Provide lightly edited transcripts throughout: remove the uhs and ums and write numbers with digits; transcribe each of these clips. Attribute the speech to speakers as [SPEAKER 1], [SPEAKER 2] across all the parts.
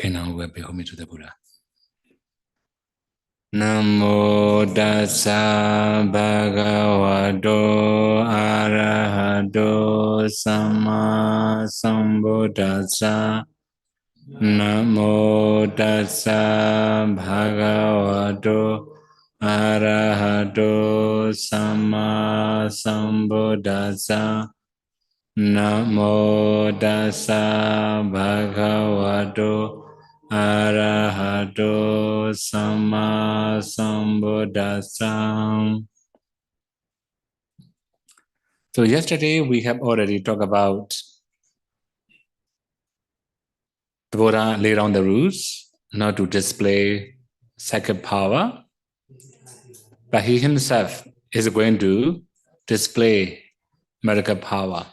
[SPEAKER 1] Okay, now we're beholden to the Buddha. Namo tassa bhagavato arahato samma sambuddhassa. Namo tassa bhagavato arahato samma sambuddhassa. Namo tassa bhagavato arahato samma sambuddhassa. So yesterday we have already talked about the Buddha laid down the rules not to display sacred power, but he himself is going to display miracle power.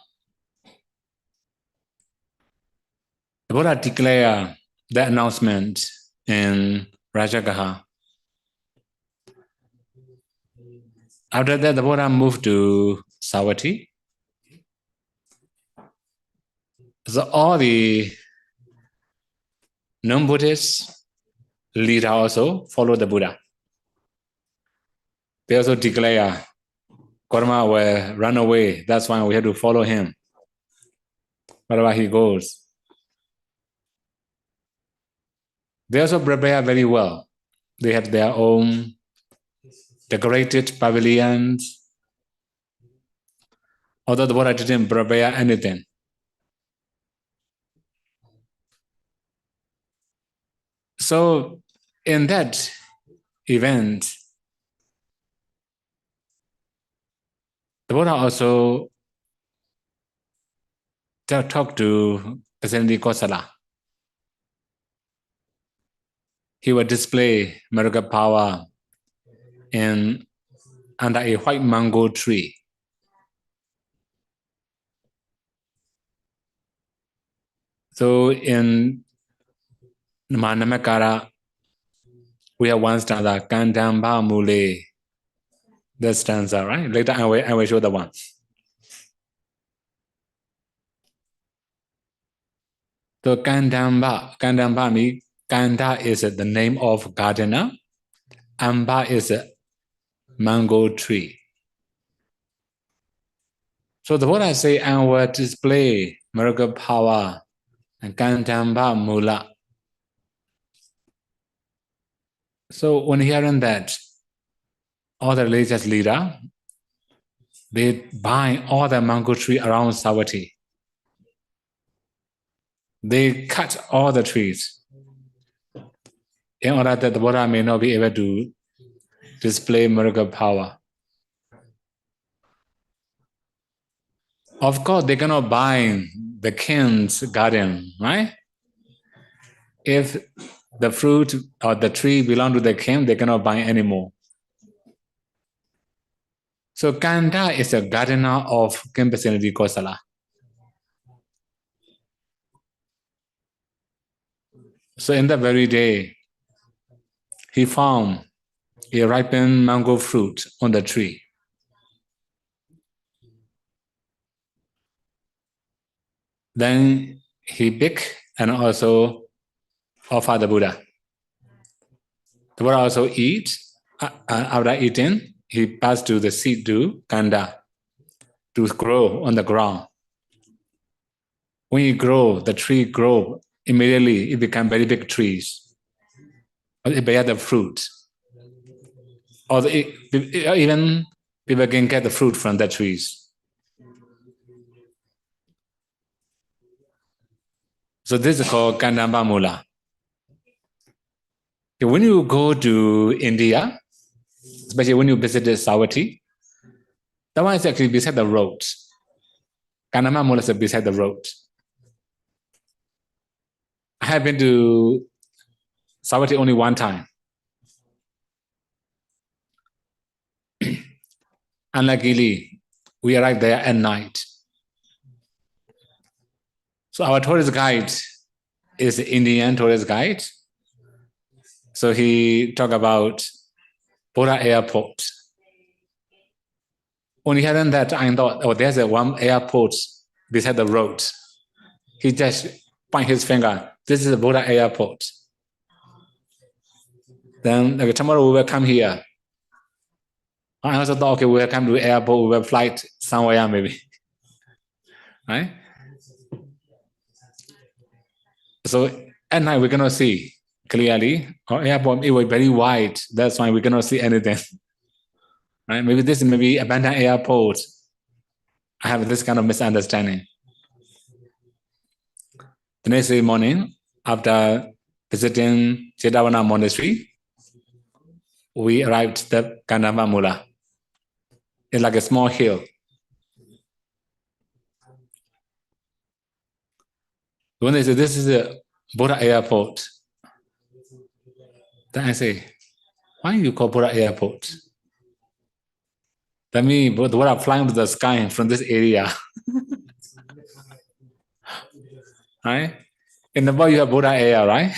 [SPEAKER 1] The Buddha declared the announcement in Rajagaha. After that, the Buddha moved to Savatthi. So all the non-Buddhist leaders also follow the Buddha. They also declare, Karma will run away. That's why we have to follow him wherever he goes. They also prepare very well. They have their own decorated pavilions. Although the Buddha didn't prepare anything. So in that event, the Buddha also talked to President Kosala. He would display miracle power under a white mango tree. So in Manamakara, we have one stanza, Kandamba Mule. That stanza, right? Later I will show the one. So Kandamba means Ganda is the name of gardener. Amba is a mango tree. So the Buddha say, I will display miracle power and Kandamba Mula. So when hearing that, all the religious leaders, they bind all the mango tree around Savatthi. They cut all the trees in order that the Buddha may not be able to display miracle power. Of course, they cannot bind the king's garden, right? If the fruit or the tree belong to the king, they cannot bind anymore. So Ganda is a gardener of King President Kosala. So in that very day, he found a ripened mango fruit on the tree. Then he picked and also offered the Buddha. The Buddha also eat. After eating, he passed to the seed to Ganda to grow on the ground. When it grow, the tree grow immediately. It become very big trees. It bear the fruit. Or even people can get the fruit from the trees. So this is called Kandamba Mula. When you go to India, especially when you visit Savatthi, that one is actually beside the road. Kandamba Mula is beside the road. I have been to Savatthi only one time. Unluckily, we arrived there at night. So our tourist guide is an Indian tourist guide. So he talked about Buddha Airport. When he heard that, I thought, oh, there's one airport beside the road. He just point his finger, This is the Buddha airport. Then tomorrow we will come here. I also thought, okay, we will come to the airport, we will flight somewhere maybe. Right? So at night we cannot see clearly. Our airport, it was very wide. That's why we cannot see anything. Right? Maybe this may be abandoned airport. I have this kind of misunderstanding. The next day morning, after visiting Chetavana monastery, we arrived at the Ganda Mula. It's like a small hill. When they say this is a Buddha airport, then I say, why you call Buddha airport? That means Buddha flying to the sky from this area. Right? In Nepal, you have Buddha air, right?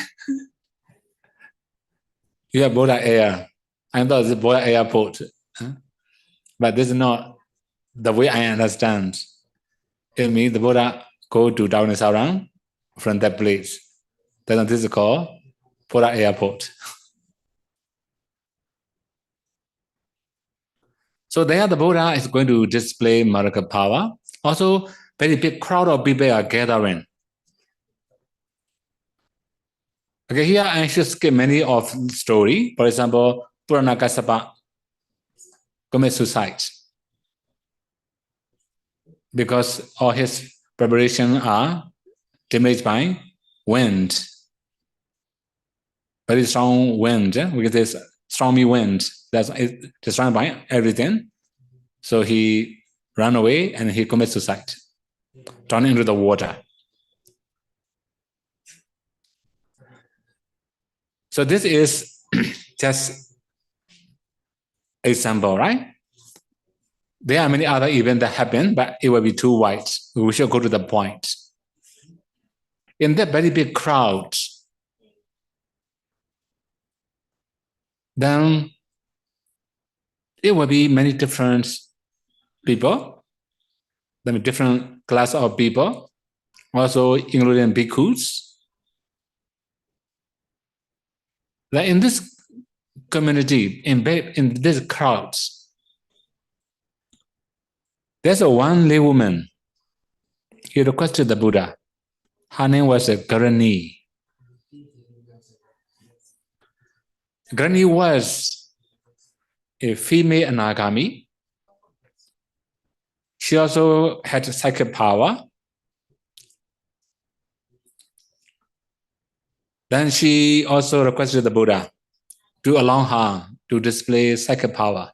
[SPEAKER 1] You have Buddha air. I thought it's Buddha airport. But this is not the way I understand. It means the Buddha go to Davanisarang from that place. Then this is called Buddha airport. So there the Buddha is going to display miracle power. Also, very big crowd of people are gathering. Okay, here I should skip many of the story. For example, Puranakasapa commit suicide because all his preparations are damaged by wind. Very strong wind. We get this stormy wind. That's destroyed by everything. So he ran away and he commits suicide, turned into the water. So this is just example, right? There are many other events that happen, but it will be too wide. We should go to the point. In that very big crowd, then it will be many different people, then different class of people, also including bhikkhus. That in this community, in this crowd, there's a one lay woman. He requested the Buddha. Her name was Garani. Garani was a female anagami. She also had psychic power. Then she also requested the Buddha to allow her to display psychic power.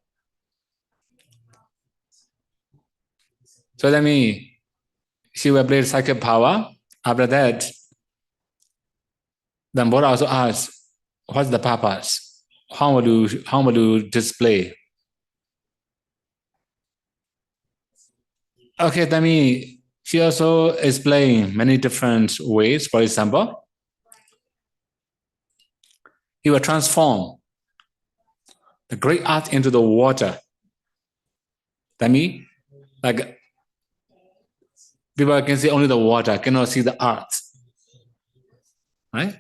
[SPEAKER 1] So that means she will play psychic power. After that, then Buddha also asked, what's the purpose? How will you display? Okay, that means she also explained many different ways. For example, he will transform the great earth into the water. That means, like, people can see only the water, cannot see the earth. Right?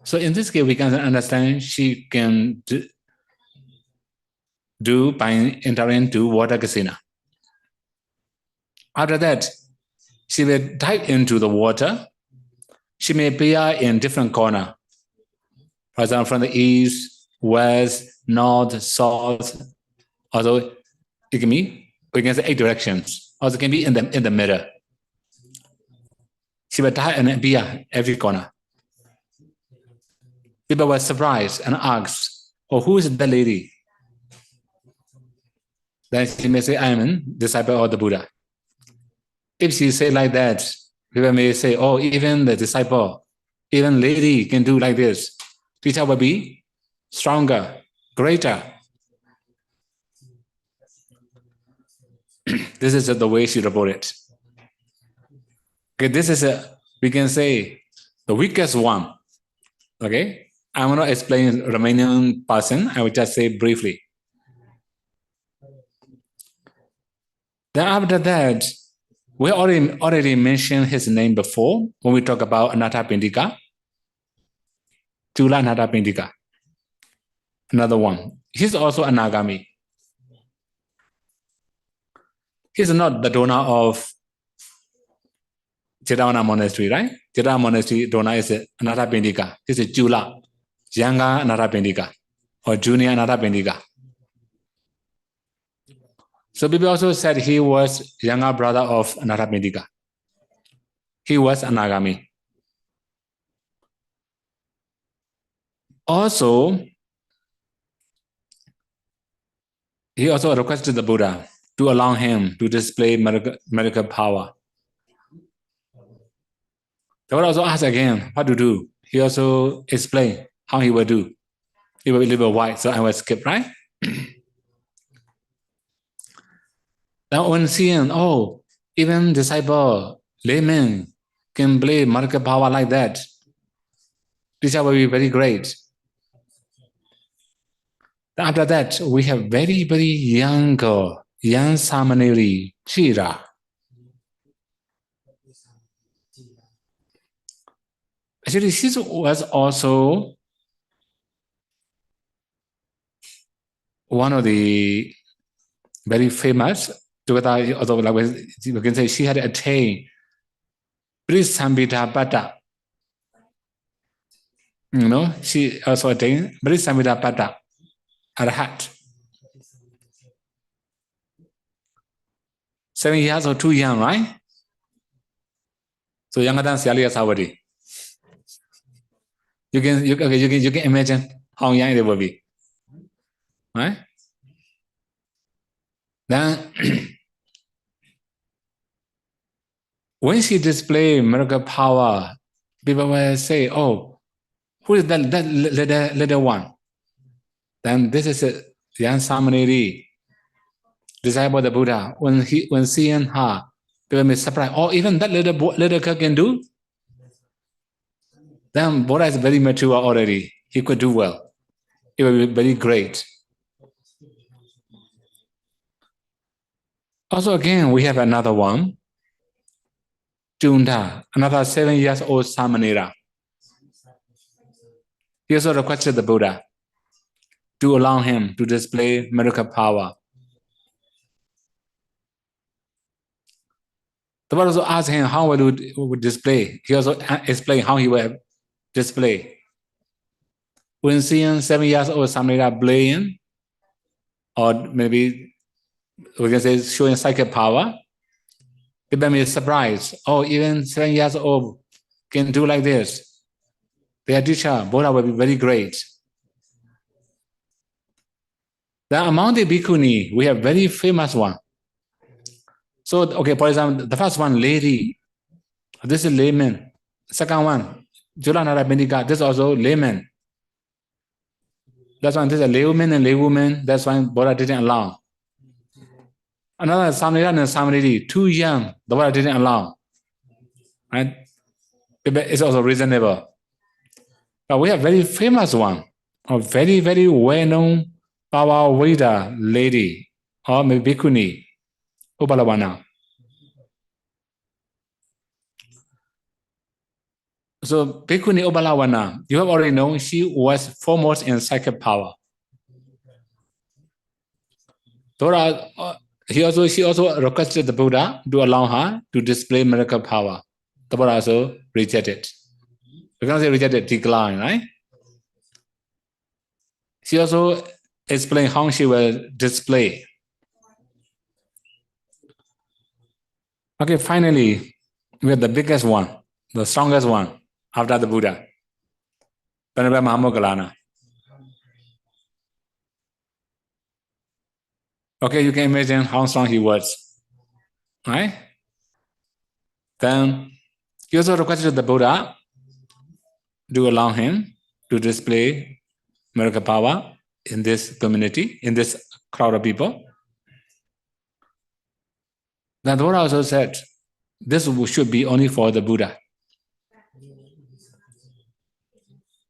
[SPEAKER 1] So in this case, we can understand she can do by entering to water kasina. After that, she will dive into the water. She may appear in different corners. For example, from the east, west, north, south. Also, it can be, we can say 8 directions. Also can be in the middle. She will dive and appear every corner. People were surprised and asked, oh, who is the lady? Then she may say, I am a disciple of the Buddha. If she say like that, people may say, oh, even the disciple, even lady can do like this. Teacher will be stronger, greater. This is the way she reported. Okay, this is we can say the weakest one. Okay, I want to explain Romanian person. I will just say briefly. Then after that, We already mentioned his name before when we talk about Anathapindika. Chula Anathapindika. Another one. He's also Anagami. He's not the donor of Chetavana monastery, right? Chetavana monastery donor is Anathapindika. He's a Chula, younger Anathapindika, or junior Anathapindika. So people also said he was younger brother of Anathapindika. He was Anagami. Also, he also requested the Buddha to allow him to display medical power. The Buddha also asked again what to do. He also explained how he will do. It will be a little bit wide, so I will skip, right? Now when seeing, oh, even disciple, laymen can play medical power like that, teacher will be very great. After that, we have very, very young Samaneri, Chira. Actually, she was also one of the very famous, although like we can say she had attained Brisambhita Pata. You know, she also attained Brisambhita Pata Arhat. 7 years or too young, right? So younger than Sayadaw Savatthi. You can imagine how young they will be, right? Then when she display miracle power, people will say, "Oh, who is that little one?" Then this is a young Samaneri, disciple of the Buddha. When seeing her, people may surprise. Oh, even that little girl can do. Then Buddha is very mature already. He could do well. It will be very great. Also, again, we have another one. Junda, another 7 years old Samanera. He also requested the Buddha to allow him to display miracle power. The Buddha also asked him how will you display. He also explained how he will display. When seeing 7 years old Samanera playing, or maybe we can say showing psychic power, people may be surprised. Oh, even 7 years old can do like this. Their teacher, Buddha, will be very great. Then among the bhikkhuni, we have very famous one. So, okay, for example, the first one, lady. This is layman. Second one, Julanara Bindika. This is also layman. That's why this is a laywoman and laywoman. That's why Buddha didn't allow. Another Samanera and Samaneri, too young. The Buddha didn't allow. Right? It's also reasonable. But we have very famous one, a very, very well-known Power Veda lady, or maybe bhikkhuni, Upalawana. So Bhikkhuni Upalawana, you have already known she was foremost in psychic power. She also requested the Buddha to allow her to display miracle power. The Buddha also rejected. We cannot say rejected, decline, right? She also explained how she will display. Okay, finally, we have the biggest one, the strongest one after the Buddha. Venerable Mahamoggallana. Okay, you can imagine how strong he was, right? Then he also requested the Buddha to allow him to display miracle power in this community, in this crowd of people. Then the Buddha also said, this should be only for the Buddha.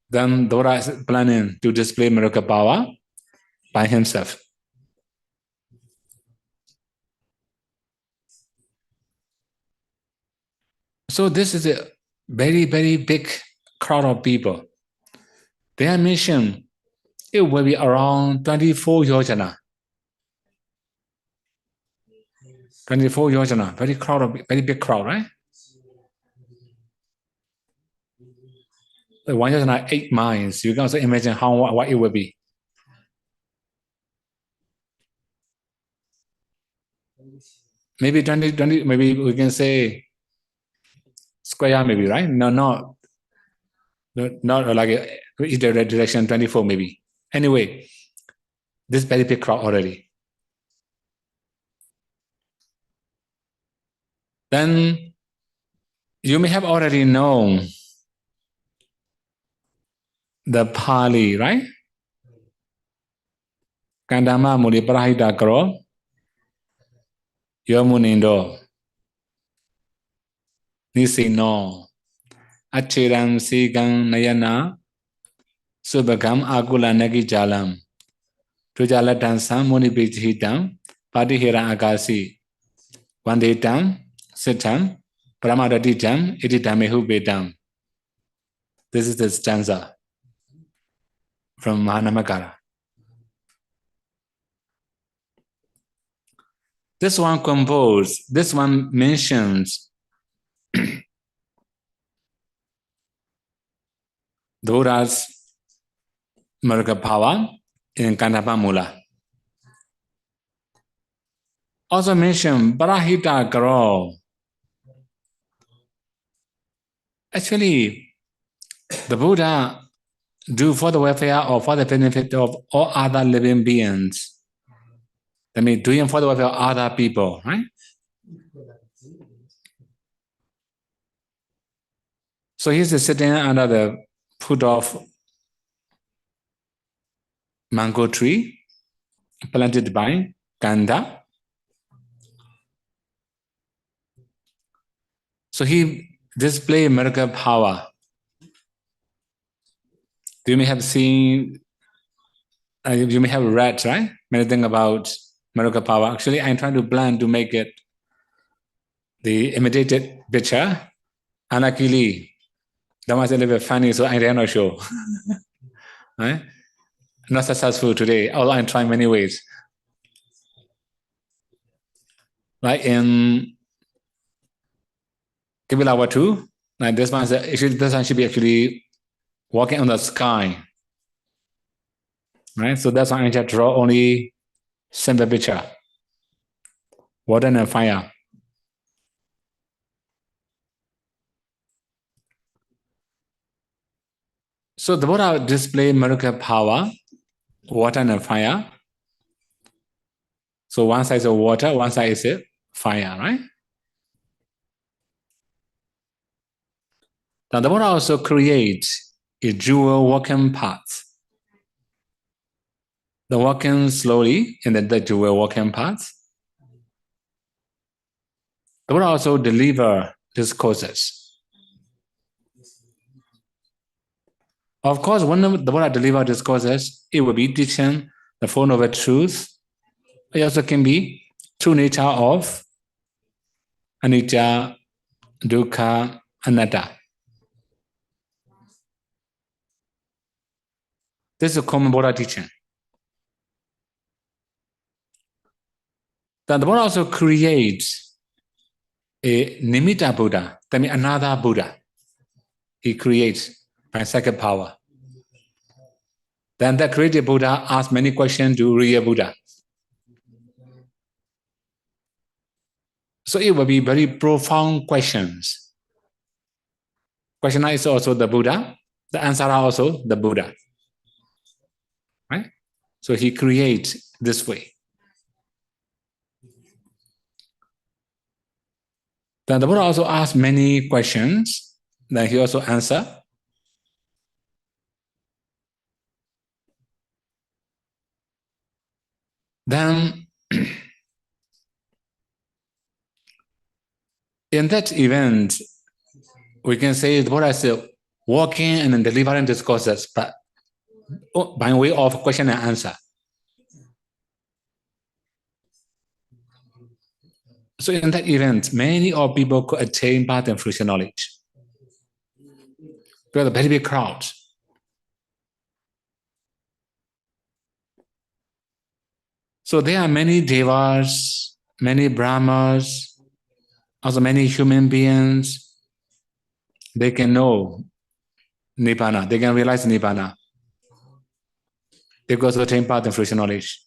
[SPEAKER 1] Then the Buddha is planning to display miracle power by himself. So this is a very, very big crowd of people. Their mission, it will be around 24 yojana. 24 yojana, very big crowd, right? One yojana, 8 miles. You can also imagine what it will be. Maybe 20, maybe we can say square, maybe, right? No, not like either direction, 24 maybe. Anyway, this very big crowd already. Then you may have already known the Pali, right? Kandama Muli Parahita Karo, Yomunindo, Nisino, Achiram Sigang Nayana, Subagam Agula Nagi Jalam, Tujalatan Sam Munipichitam, Patihira Agasi, Vanditam, Sitam, Paramadaditam, Itidamehu Bedam. This is the stanza from Mahanamakara. This one composed, this one mentions the Buddha's Marga power in Kandapa Mula. Also mentioned Parahita Karo. Actually, the Buddha do for the welfare or for the benefit of all other living beings. That means doing for the welfare of other people, right? So he's sitting under the foot of mango tree planted by Ganda. So he displays miracle power. You may have seen, you may have read, right? Many things about miracle power. Actually, I'm trying to plan to make it the imitated picture. Anakili. That was a little bit funny, so I dare not show. Right? Not successful today, although I'm trying many ways. Like in Kibilawatu, like this one should be actually walking on the sky. Right? So that's why I just draw only simple picture. Water and fire. So the Buddha display miracle power, water and fire. So one side is water, one side is fire, right? Now the Buddha also creates a dual walking path. The walking slowly in the dual walking path. The Buddha also deliver discourses. Of course, when the Buddha deliver discourses, it will be teaching the Four Noble Truths. It also can be true nature of anicca, dukkha, anatta. This is a common Buddha teaching. Then the Buddha also creates a nimitta Buddha, that means another Buddha. He creates by second power. Then that created Buddha asks many questions to real Buddha. So it will be very profound questions. Questioner is also the Buddha. The answer are also the Buddha. Right? So he creates this way. Then the Buddha also asks many questions. Then he also answers. Then in that event, we can say the Buddha is walking and delivering discourses, but by way of question and answer. So in that event, many of people could attain path and fruition knowledge. Because a very big crowd. So there are many devas, many brahmas, also many human beings. They can know Nibbana, they can realize Nibbana. They go to attain path and fruition knowledge.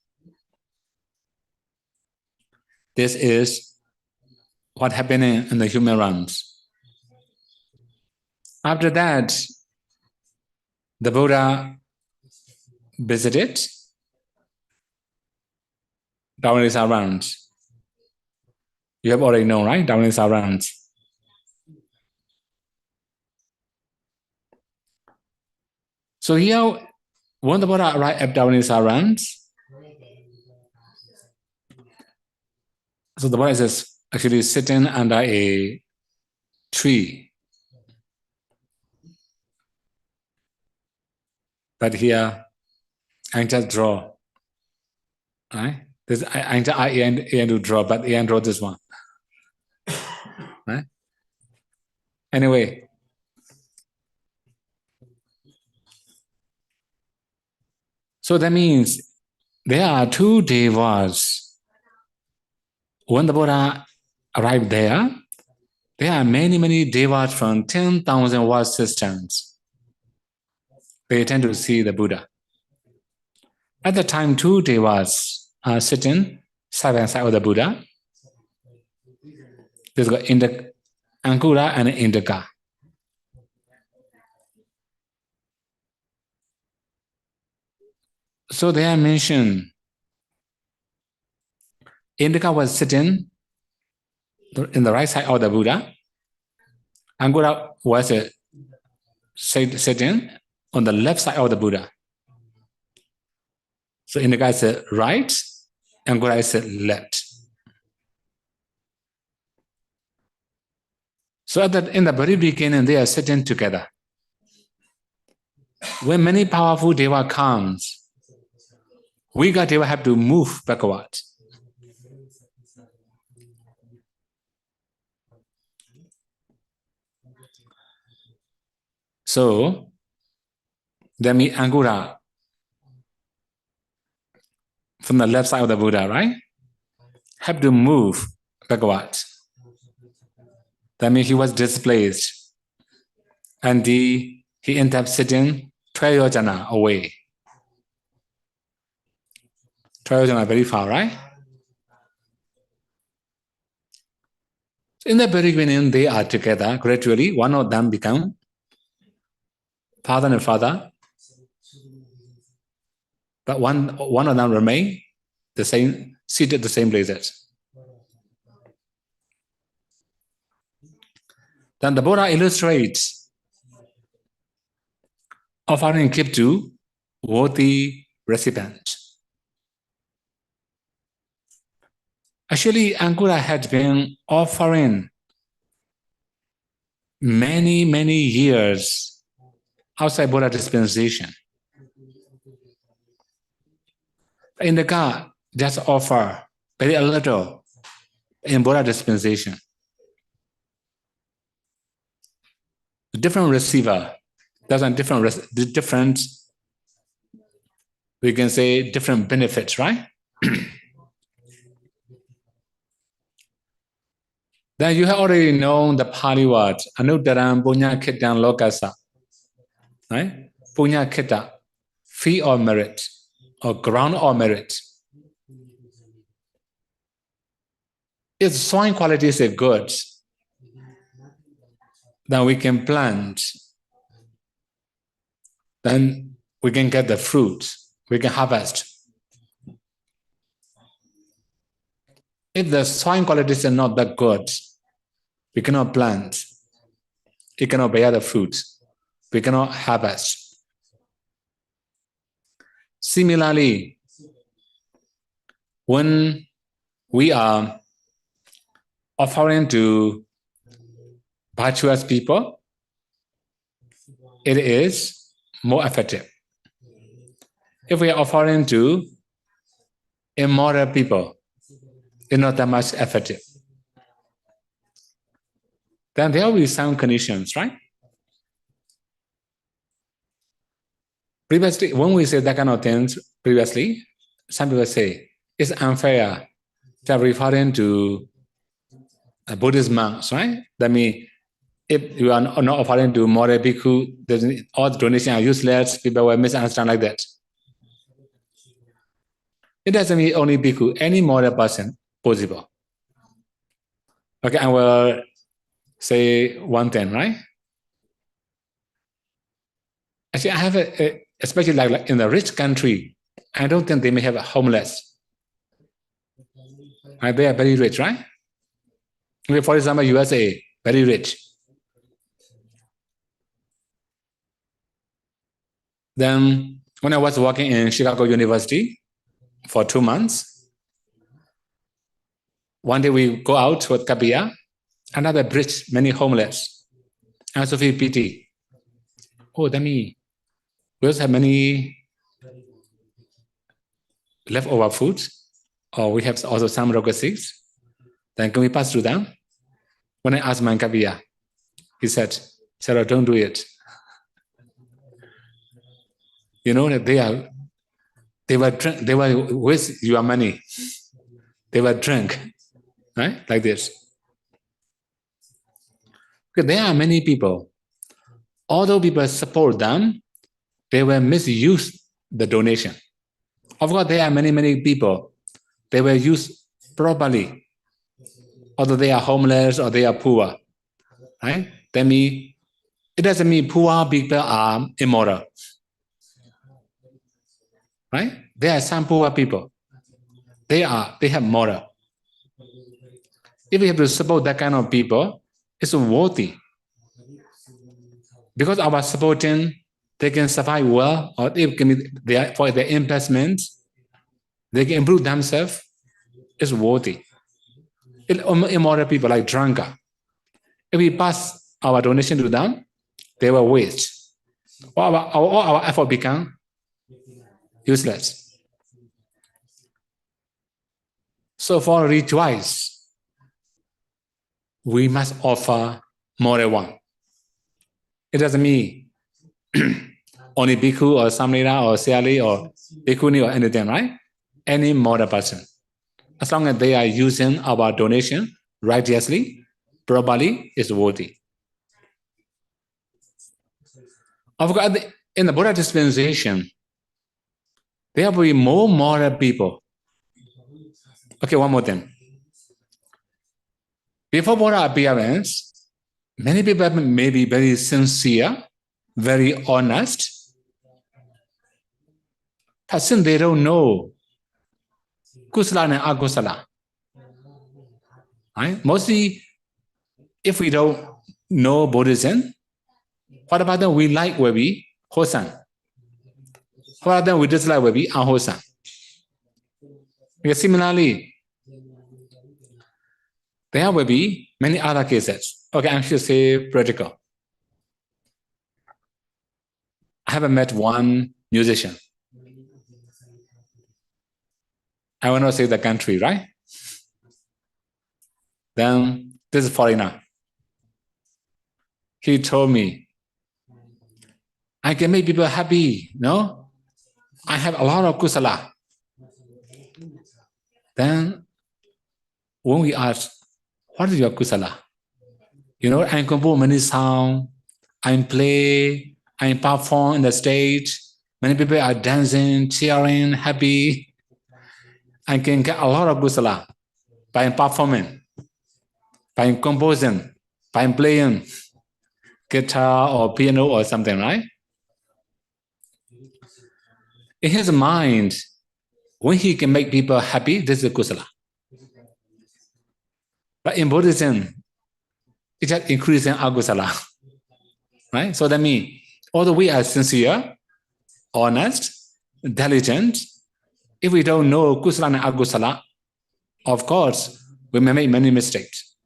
[SPEAKER 1] This is what happening in the human realms. After that, the Buddha visited Davanisa realms. You have already known, right? Davanisa realms. So here, when the Buddha arrived at Davanisa realms, so the Buddha is actually sitting under a tree. But here, I just draw. Right? This I to draw, but I draw this one. Right? Anyway. So that means there are two devas. When the Buddha arrived there are many devas from 10,000 world systems. They tend to see the Buddha. At the time, two devas are sitting side by side of the Buddha. This is Ankura and Indaka. So they are mentioned. Indaka was sitting in the right side of the Buddha. Ankura was sitting on the left side of the Buddha. So Indaka is right, Ankura is left. So in the very beginning, they are sitting together. When many powerful deva comes, weaker deva have to move backward. So they meet Ankura from the left side of the Buddha, right? Have to move backward. That means he was displaced. And he ended up sitting 12 yojana away. 12 yojana very far, right? So in the very beginning, they are together. Gradually, one of them become father and father. But one of them remain the same, seated the same places. Then the Buddha illustrates offering gift to worthy recipients. Actually, Ankura had been offering many years outside Buddha dispensation. In the God, just offer very little in Buddha dispensation. Different receiver, there's a different, we can say different benefits, right? Then you have already known the Pali word, Anuttaram Punya Kittam Lokasa, right? Punya Kitta, fee or merit, or ground or merit. If soil qualities are good, then we can plant, then we can get the fruit, we can harvest. If the soil qualities are not that good, we cannot plant, it cannot bear the fruit, we cannot harvest. Similarly, when we are offering to virtuous people, it is more effective. If we are offering to immoral people, it's not that much effective. then there will be some conditions, right? Previously, when we say that kind of things previously, some people say it's unfair to referring to Buddhist monks, right? That means if you are not offering to more bhikkhu, all the donations are useless. People will misunderstand like that. It doesn't mean only bhikkhu, any moral person possible. Okay, I will say one thing, right? Actually, I have especially like in the rich country, I don't think they may have a homeless. Right? They are very rich, right? Okay, for example, USA, very rich. Then when I was working in Chicago University for 2 months, one day we go out with Kabia, another bridge, many homeless. I also feel pity. Oh, that means we also have many leftover food, or we have also some rocket seeds. Then can we pass through them? When I asked Mankavia, he said, Sarah, don't do it. You know that they were with your money. They were drunk, right? Like this. Because there are many people. Although people support them, they will misuse the donation. Of course, there are many people. They will use properly. Although they are homeless or they are poor, right? That means it doesn't mean poor people are immoral, right? There are some poor people. They have moral. If we have to support that kind of people, it's worthy. Because our supporting, they can survive well, or if for their investments, they can improve themselves, it's worthy. Immoral people like drunkard, if we pass our donation to them, they will waste. All our effort become useless. So for rejoice, we must offer more than one. It doesn't mean only bhikkhu or samnera or siali or bhikkhuni or anything, right? Any moral person. As long as they are using our donation righteously, properly, is worthy. Of course, in the Buddha dispensation, there will be more moral people. Okay, one more thing. Before Buddha appearance, many people may be very sincere, very honest, but since they don't know kusala and akusala, right? Mostly, if we don't know Buddhism, what about them we like will be wholesome? What about them we dislike will be unwholesome? Because similarly, there will be many other cases. Okay, I should say practical. I haven't met one musician. I will not say the country, right? Then this is foreigner. He told me, I can make people happy, no? I have a lot of kusala. Then when we ask, what is your kusala? You know, I compose many songs, I play, I perform on the stage. Many people are dancing, cheering, happy. I can get a lot of kusala by performing, by composing, by playing guitar or piano or something, right? In his mind, when he can make people happy, this is kusala. But in Buddhism, it's just increasing agusala, right? So that means, although we are sincere, honest, diligent, if we don't know kusala and agusala, of course, we may make many mistakes.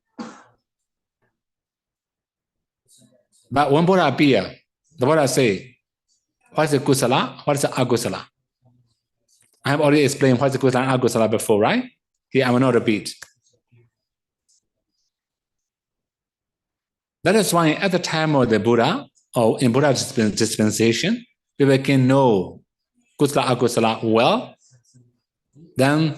[SPEAKER 1] But when Buddha appears, the Buddha say, what is the kusala? What is the agusala? I have already explained what is the kusala and agusala before, right? Here I will not repeat. That is why at the time of the Buddha, or in Buddha's dispensation, people can know kusala akusala well. Then,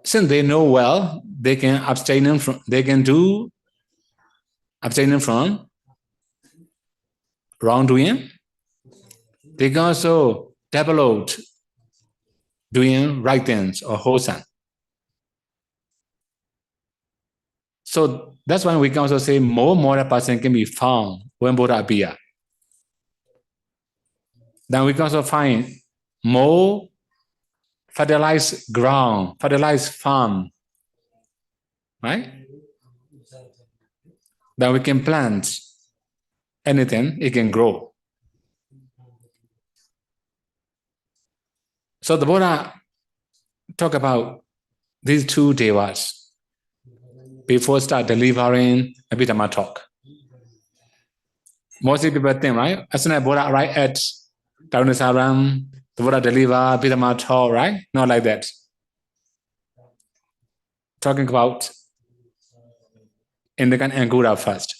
[SPEAKER 1] since they know well, they can abstain from. They can do abstaining from wrongdoing. They can also develop doing right things or wholesome. So that's why we can also say more moral person can be found when Buddha appear. Then we can also find more fertilized ground, fertilized farm, right? Then we can plant anything, it can grow. So the Buddha talk about these two devas before start delivering Abhidhamma talk. Mostly people think, right? As soon as Buddha arrived at Tarunasaram, the Buddha deliver Abhidhamma talk, right? Not like that. Talking about Indaka and Ankura first.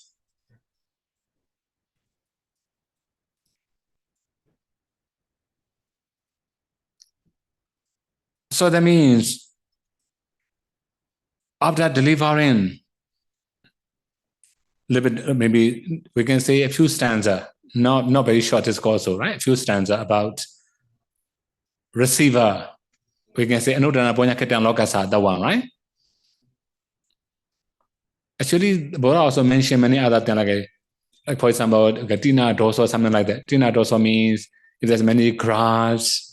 [SPEAKER 1] So that means after delivering, little bit, maybe we can say a few stanza, not very short is also, right? A few stanza about receiver. We can say Anudana Ponya Ketan Lokasa, the one, right? Actually, Buddha also mentioned many other things, like for example, Tina Doso, something like that. Tina Doso means if there's many grass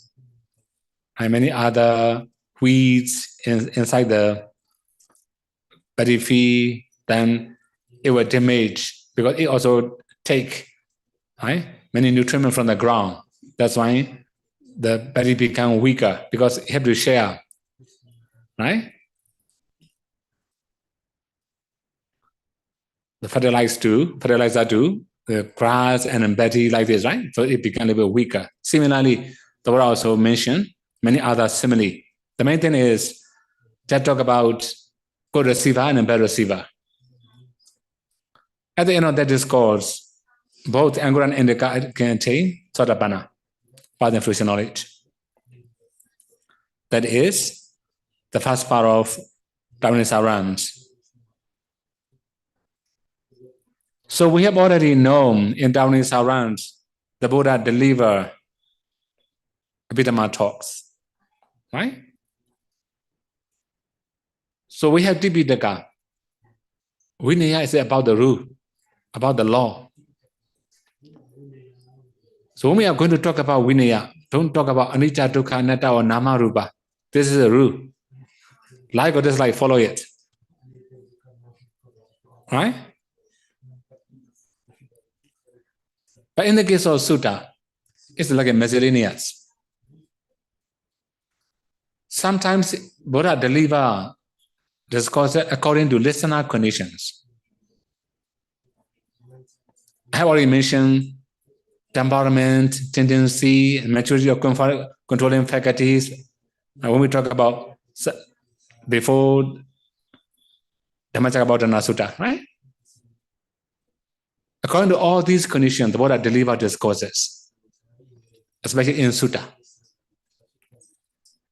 [SPEAKER 1] and many other weeds inside the paddy field, then it will damage because it also take, right, many nutrients from the ground. That's why the paddy become weaker because it have to share, right? The fertilizer too, the grass and paddy like this, right? So it become a little bit weaker. Similarly, the Buddha also mentioned many other simile. The main thing is that talk about good receiver and bad receiver. At the end of that discourse, both Ankura and Indaka can attain Sotapanna, path and fruition knowledge. That is the first part of Tarunisarams. So we have already known in Tarunisarams, the Buddha deliver Abhidhamma talks, right? So we have Tipitaka. Vinaya is about the rule, about the law. So when we are going to talk about Vinaya, don't talk about Anicca, Dukkha, Anatta or Nama Rupa. This is a rule. Like or dislike, follow it. Right? But in the case of Sutta, it's like a miscellaneous. Sometimes Buddha deliver discourse according to listener conditions. I have already mentioned temperament, tendency, and maturity of controlling faculties. When we talk about before Dhammacakkappavattana Sutta, right? According to all these conditions, the Buddha delivered discourses, especially in Sutta.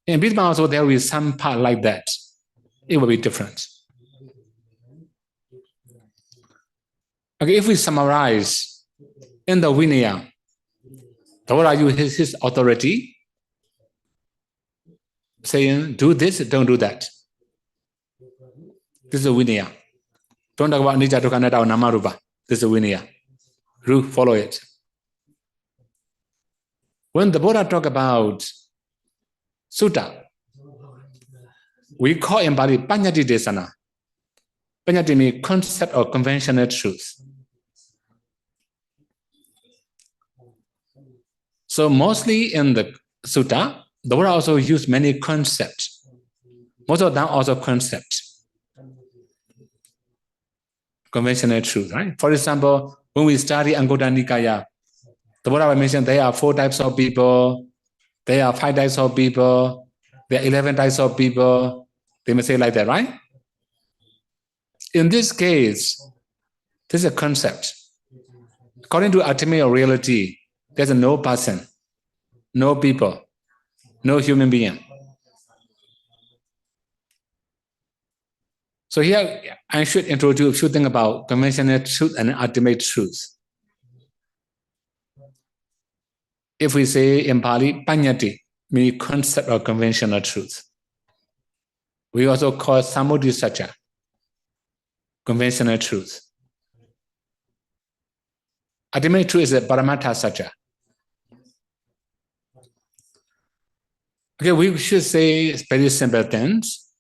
[SPEAKER 1] In Abhidhamma also there will be some part like that. It will be different. Okay, if we summarize in the Vinaya, the Buddha uses his authority, saying, do this, don't do that. This is a Vinaya. Don't talk about Anicca, Dukkha, Anatta or Nama Rupa. This is a Vinaya. Rule, follow it. When the Buddha talk about Sutta, we call in Bali Panyati Desana. Panyati means concept or conventional truth. So mostly in the Sutta, the Buddha also used many concepts. Most of them also concepts. Conventional truth, right? For example, when we study Anguttara Nikaya, the Buddha mentioned there are 4 types of people, there are 5 types of people, there are 11 types of people. They may say like that, right? In this case, This is a concept. According to ultimate reality, there's no person, no people, no human being. So here I should introduce a few things about conventional truth and ultimate truth. If we say in Pali, Panyati, means concept of conventional truth. We also call Sammuti Sacca, conventional truth. Ultimate truth is a Paramattha Sacca. Okay, we should say very simple things.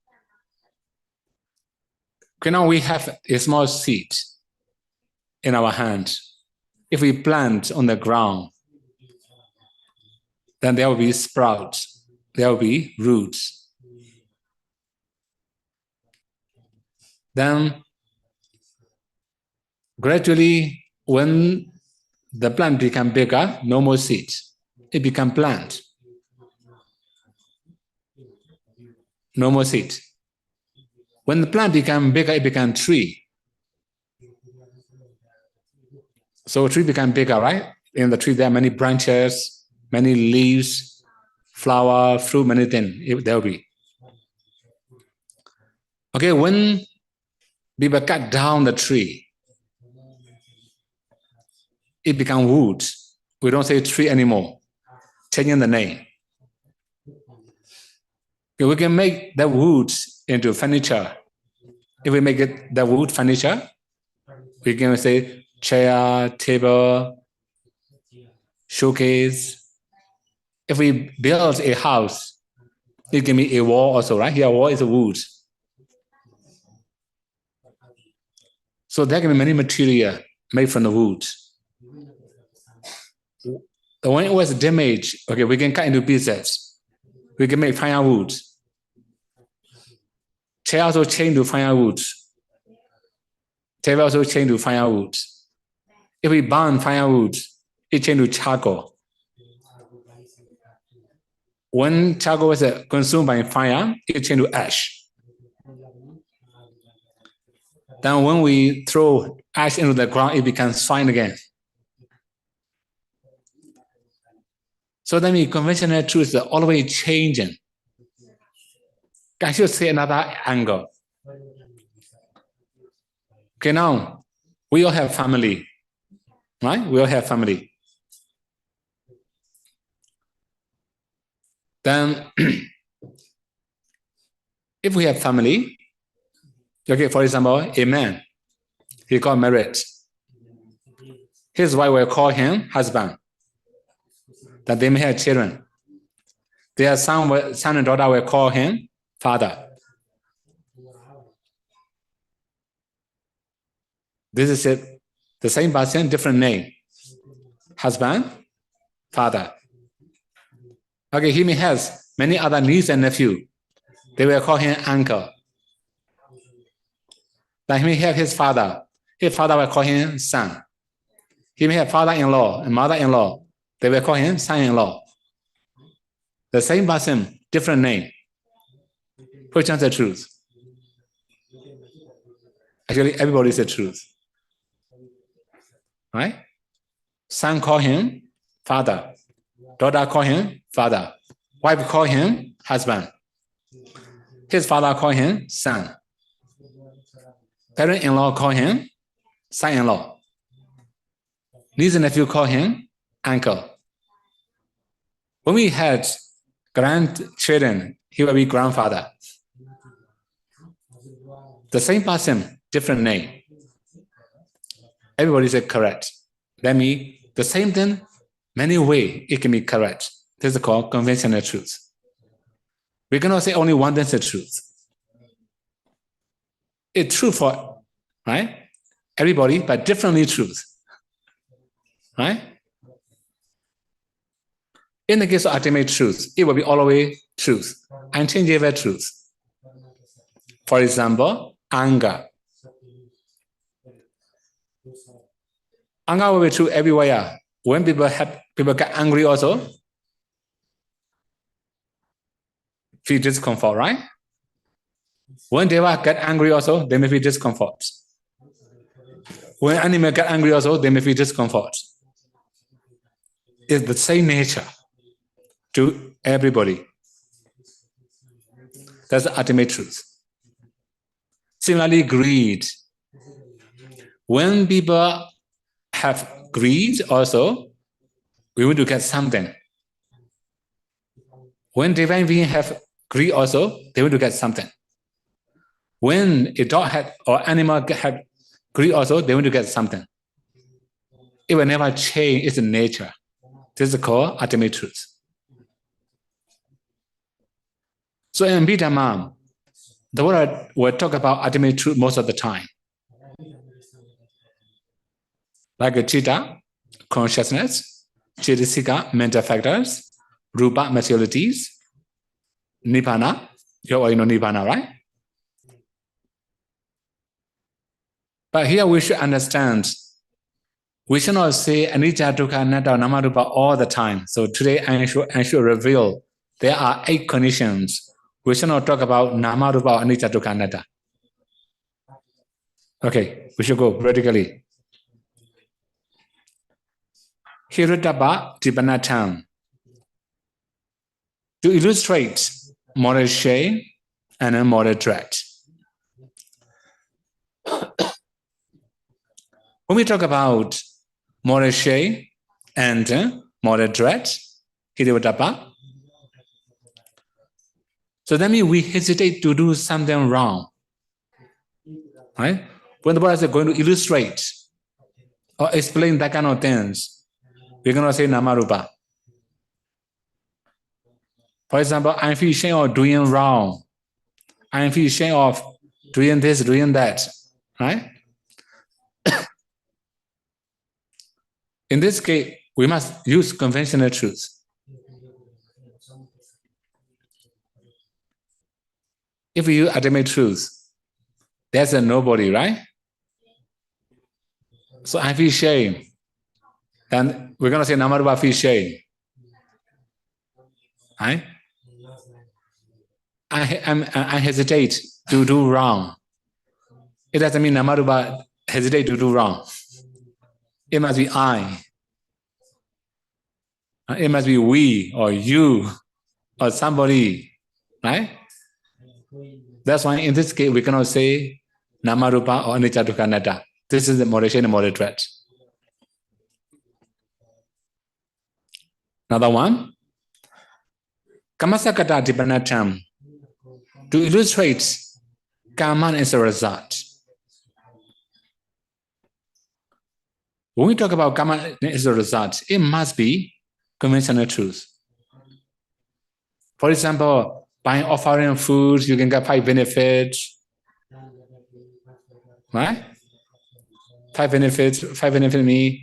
[SPEAKER 1] Okay, now we have a small seed in our hand. If we plant on the ground, then there will be sprouts, there will be roots. Then gradually, when the plant becomes bigger, no more seeds. It becomes plant. No more seed. When the plant becomes bigger, it becomes tree. So tree becomes bigger, right? In the tree, there are many branches, many leaves, flower, fruit, many things. There will be. Okay, when people cut down the tree, it becomes wood. We don't say tree anymore, changing the name. Okay, we can make the wood into furniture. If we make it the wood furniture, we can say chair, table, showcase. If we build a house, it can be a wall also, right? Here, wall is a wood. So there can be many material made from the wood. When it was damaged, okay, we can cut into pieces. We can make firewood. Chair also chained to firewood. Table also chained to firewood. If we burn firewood, it chained to charcoal. When charcoal was consumed by fire, it changed to ash. Then when we throw ash into the ground, it becomes fine again. So that means conventional truth is always changing. I should say another angle. Okay, now we all have family, right? We all have family. Then, if we have family, okay, for example, a man, he got married. His wife will call him husband, that they may have children. Their son and daughter will call him father. This is it. The same person, different name. Husband, father. Okay, he may have many other nieces and nephews. They will call him uncle. Then he may have his father. His father will call him son. He may have father-in-law and mother-in-law. They will call him son-in-law. The same person, different name. Which one's the truth? Actually, everybody is the truth. Right? Son call him father. Daughter call him father. Wife call him husband. His father call him son. Parent-in-law call him son-in-law. Niece and nephew call him uncle. When we had grandchildren, he will be grandfather. The same person, different name. Everybody said correct. That means the same thing, many ways it can be correct. This is called conventional truth. We cannot say only one thing is the truth. It's true for, right? Everybody, but differently truth. Right? In the case of ultimate truth, it will be always truth, unchangeable truth. For example, anger. Anger will be true everywhere. When people get angry also, feel discomfort, right? When Devas get angry also, they may feel discomfort. When animals get angry also, they may feel discomfort. It's the same nature to everybody. That's the ultimate truth. Similarly, greed. When people have greed also, we want to get something. When divine beings have greed also, they want to get something. When a dog had or animal have greed also, they want to get something. It will never change its nature. This is called ultimate truth. So in Bidhamma, the word will talk about ultimate truth most of the time. Like a chitta, consciousness, Cetasika, mental factors, Rupa, materialities, Nibbana, you already know Nibbana, right? But here we should understand, we should not say Anicca, Dukkha, Anatta, Namarupa all the time. So today I should reveal there are 8 conditions. We should not talk about Namarupa, Anicca, Dukkha, Anatta. Okay, we should go vertically. Hiratapa Dipanatam. To illustrate moral shame and moral dread. When we talk about moral shame and moral dread, Hiratapa, so that means we hesitate to do something wrong. Right? When the Buddha is going to illustrate or explain that kind of things, we're going to say Namarupa. For example, I feel shame of doing wrong. I feel shame of doing this, doing that. Right? In this case, we must use conventional truth. If we use ultimate truth, there's a nobody, right? So I feel shame. Then we're going to say Namarupa feel shame. Right? I hesitate to do wrong. It doesn't mean Namarupa hesitate to do wrong. It must be I. It must be we or you or somebody. Right? That's why in this case we cannot say Namarupa or Anicca, Dukkha, Anatta. This is the moral shame and moral dread. Another one. Kamasakata Dipanatam. To illustrate karma as a result. When we talk about karma as a result, it must be conventional truth. For example, by offering food, you can get 5 benefits. Right? 5 benefits. 5 benefits mean,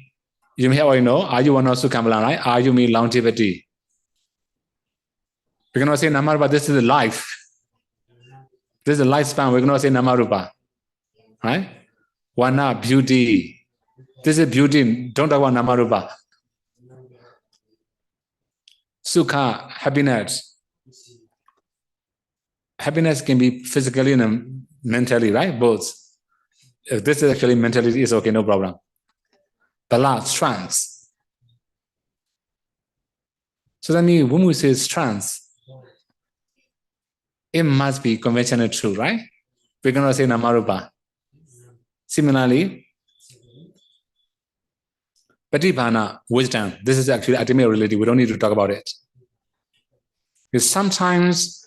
[SPEAKER 1] you may already know, are you one also Kamala, right? Are you mean longevity? We cannot say Namarupa, this is the life. This is the lifespan, we cannot say Namarupa. Right? Wana, beauty. This is beauty, don't talk about Namarupa. Sukha, happiness. Happiness can be physically and mentally, right? Both. If this is actually mentally, it's okay, no problem. Bala, strength. So that means when we say strength, it must be conventional true, right? We're going to say Namarupa. Similarly, Patibhana, wisdom. This is actually ultimate reality. We don't need to talk about it. Because sometimes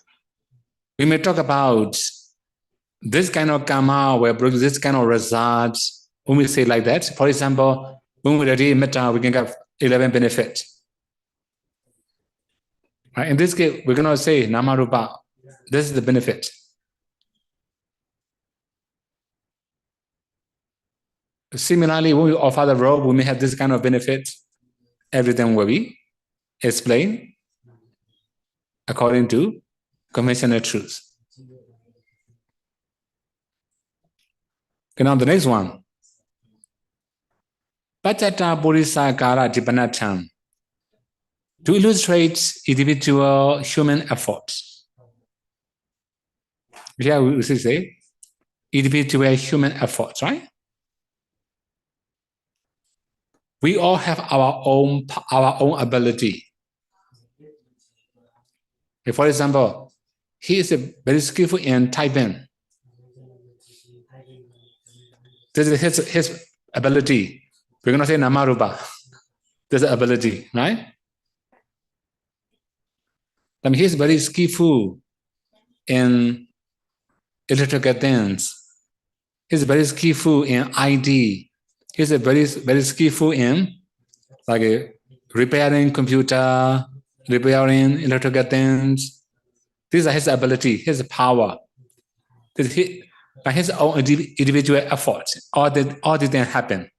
[SPEAKER 1] we may talk about this kind of karma, where this kind of results. When we say like that, for example, when we ready metta, we can get 11 benefits. Right? In this case, we're going to say Namarupa. This is the benefit. Similarly, when we offer the robe, we may have this kind of benefit. Everything will be explained according to conventional truth. Okay, now the next one. Pachata Bodhisakara Dipanatam. To illustrate individual human efforts. Here we say individual human efforts, right? We all have our own ability. If, for example, he is very skillful in typing. This is his ability. We're going to say Namarupa. This is ability, right? I mean, he's very skillful in electrical things. He's very skillful in ID. He's very skillful in repairing computer, repairing electrical things. These are his ability, his power. By his own individual efforts, all the things happen.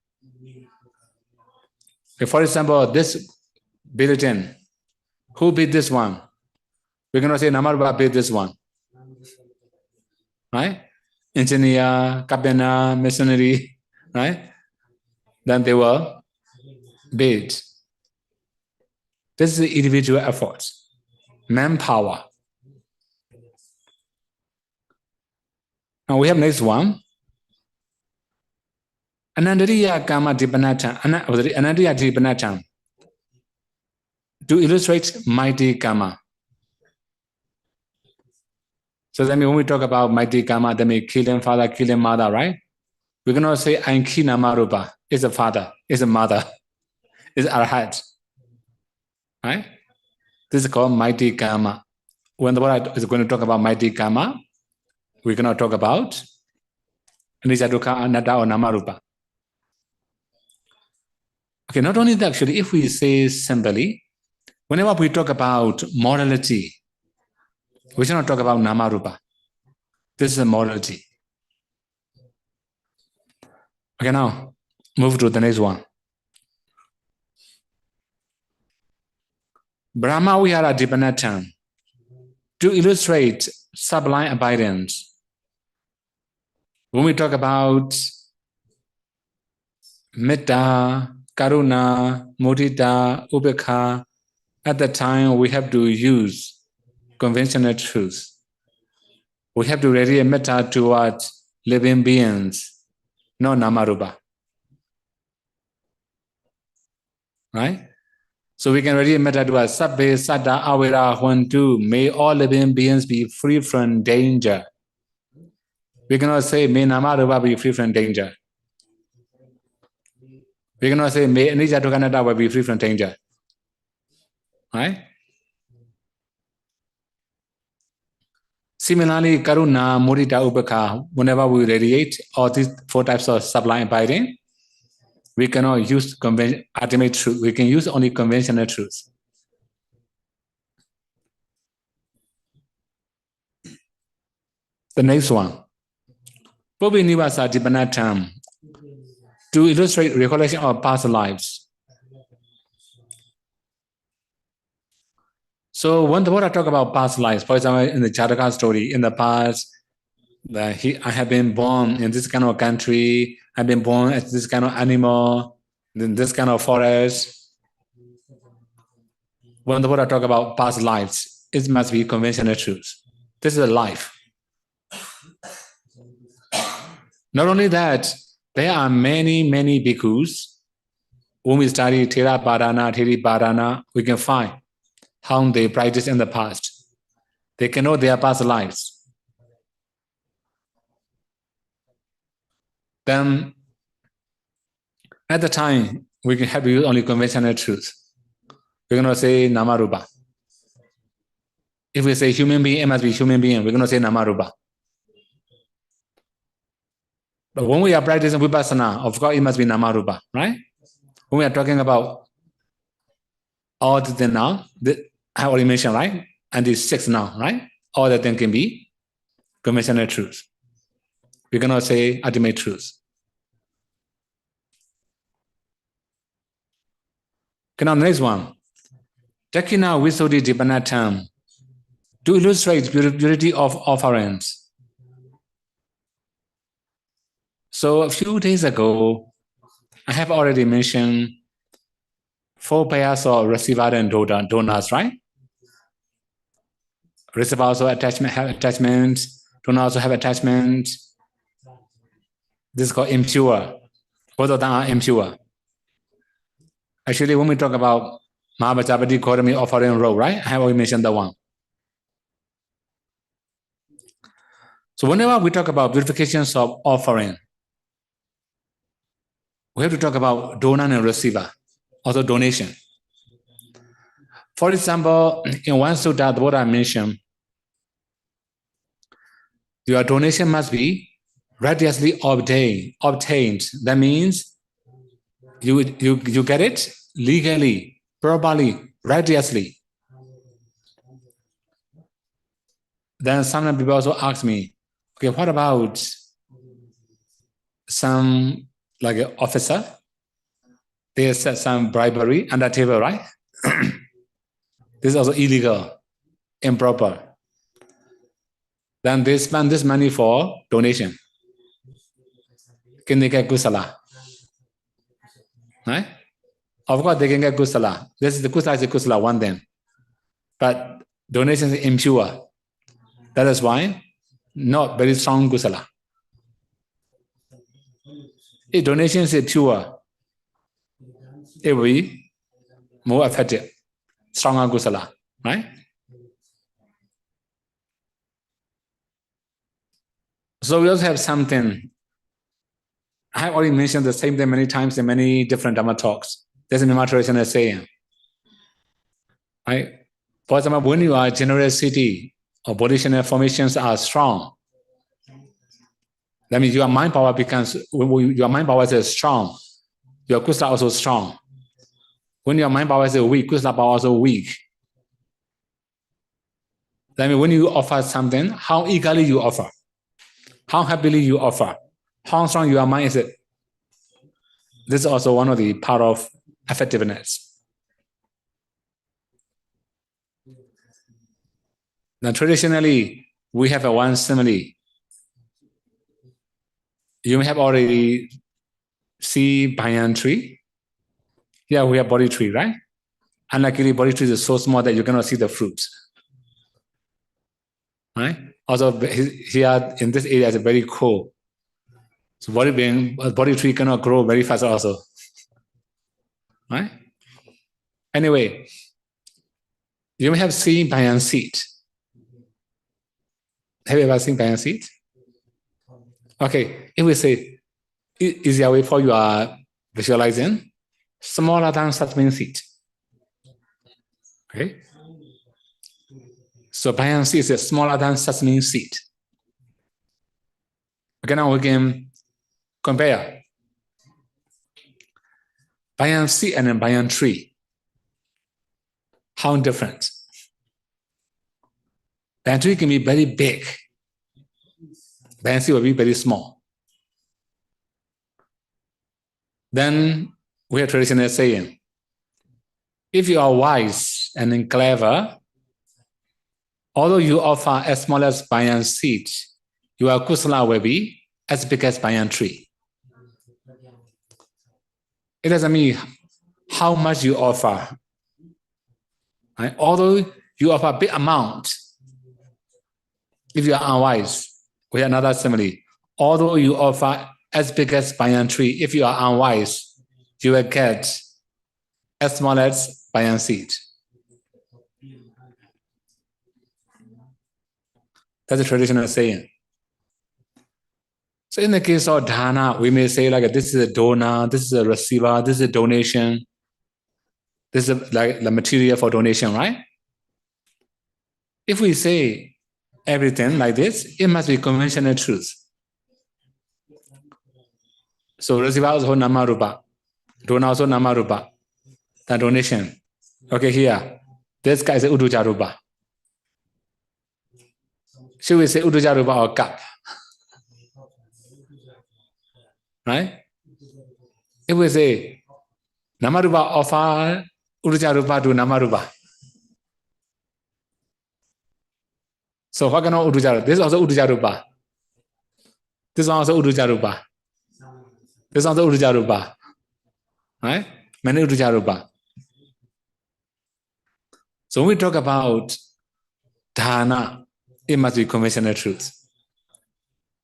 [SPEAKER 1] If, for example, this building, who built this one? We're going to say Namarupa built this one. Right? Engineer, carpenter, masonry, right? Then they were built. This is the individual efforts, manpower. Now we have next one. Anandariya Kama Dipanacham. Anandariya Dipanacham. To illustrate mighty Kama. So that means when we talk about mighty Kama, that means killing father, killing mother, right? We're going to say Anki Namarupa is a father, is a mother, is Arhat. Right? This is called mighty Kama. When the Buddha is going to talk about mighty Kama, we're going to talk about Anicca Dukkha Anatta or Namarupa. Okay, not only that, actually, if we say simply, whenever we talk about morality, we should not talk about Namarupa. This is a morality. Okay, now move to the next one. Brahma Vihara Dipanacham. To illustrate sublime abidance. When we talk about Metta, Karuna, Mudita, Ubekha, at the time we have to use conventional truths. We have to radiate metta towards living beings, not Namarupa. Right? So we can radiate metta towards Sabbe, Saddha, Avira, Hwantu. May all living beings be free from danger. We cannot say, may Namarupa be free from danger. We cannot say, may Anicca Dukkha Anatta be free from danger. Right? Similarly, Karuna, Mudita, Ubekha, whenever we radiate all these four types of sublime abiding, we cannot use ultimate truth. We can use only conventional truth. The next one. Pubinivasa Dipanatam. To illustrate recollection of past lives. So when the Buddha talk about past lives, for example, in the Jataka story, in the past, I have been born in this kind of country, I've been born as this kind of animal, in this kind of forest. When the Buddha talk about past lives, it must be conventional truth. This is a life. Not only that, there are many bhikkhus. When we study Therapadana, Theripadana, we can find how they practice in the past. They can know their past lives. Then, at the time, we can have to use only conventional truth. We're going to say Namarupa. If we say human being, it must be human being. We're going to say Namarupa. But when we are practicing Vipassana, of course, it must be Namarupa, right? When we are talking about all the things now, I already mentioned, right? And these six now, right? All the things can be conventional truth. We cannot say ultimate truth. Okay, now the next one. Dakina Visuddhi Dipanatam. To illustrate purity of offerings. So a few days ago, I have already mentioned 4 pairs of receiver and donors, right? Receiver also have attachments, donor also have attachments. This is called impure. Both of them are impure. Actually, when we talk about Mahabhajapati Kodami offering robe, right? I have already mentioned that one. So whenever we talk about purifications of offering, we have to talk about donor and receiver, also donation. For example, in one sutta, the Buddha mentioned, your donation must be righteously obtained. That means you get it legally, properly, righteously. Then some people also ask me, okay, what about some like an officer? They set some bribery under table, right? This is also illegal, improper. Then they spend this money for donation. Can they get kusala? Right? Of course, they can get kusala. This is the kusala one thing. But donation is impure. That is why not very strong kusala. If donation is pure, it will be more effective, stronger kusala, right? So we also have something. I have already mentioned the same thing many times in many different Dhamma talks. There's a Myanmar traditional saying, right? For example, when your generosity or volitional formations are strong, that means your mind power becomes, your mind power is strong, your kusala also strong. When your mind power is weak, kusala power also weak. That means when you offer something, how eagerly you offer, how happily you offer, how strong your mind is. This is also one of the part of effectiveness. Now, traditionally, we have one simile. You may have already seen banyan tree. Yeah, we have Bodhi tree, right? Unluckily, Bodhi tree is so small that you cannot see the fruits. Right? Also, here in this area is very cold. So Bodhi tree cannot grow very fast also. Right? Anyway, you may have seen banyan seed. Have you ever seen banyan seed? Okay, if we say easier way for you are visualizing, smaller than sesame seed. Okay? So banyan seed is smaller than sesame seed. Okay, now we can compare banyan seed and a banyan tree. How different? Banyan tree can be very big. Banyan seed will be very small. Then we have traditional saying, if you are wise and clever, although you offer as small as banyan seed, your kusala will be as big as banyan tree. It doesn't mean how much you offer. Right? Although you offer a big amount, if you are unwise, we have another simile. Although you offer as big as banyan tree, if you are unwise, you will get as small as banyan seed. That's a traditional saying. So in the case of dana, we may say like this is a donor, this is a receiver, this is a donation. This is like the material for donation, right? If we say everything like this, it must be conventional truth. So receiver also nama rupa, donor also nama rupa, the donation. Okay, here, this guy is uduja rupa. Should we say uduja rupa or cup? Right? If we say namarupa offer uduja rupa to namarupa. So what kind of uduja rupa? This is also uduja rupa. This one also uduja rupa. This one also uduja rupa. Right? Many uduja rupa. So when we talk about dana, it must be conventional truth.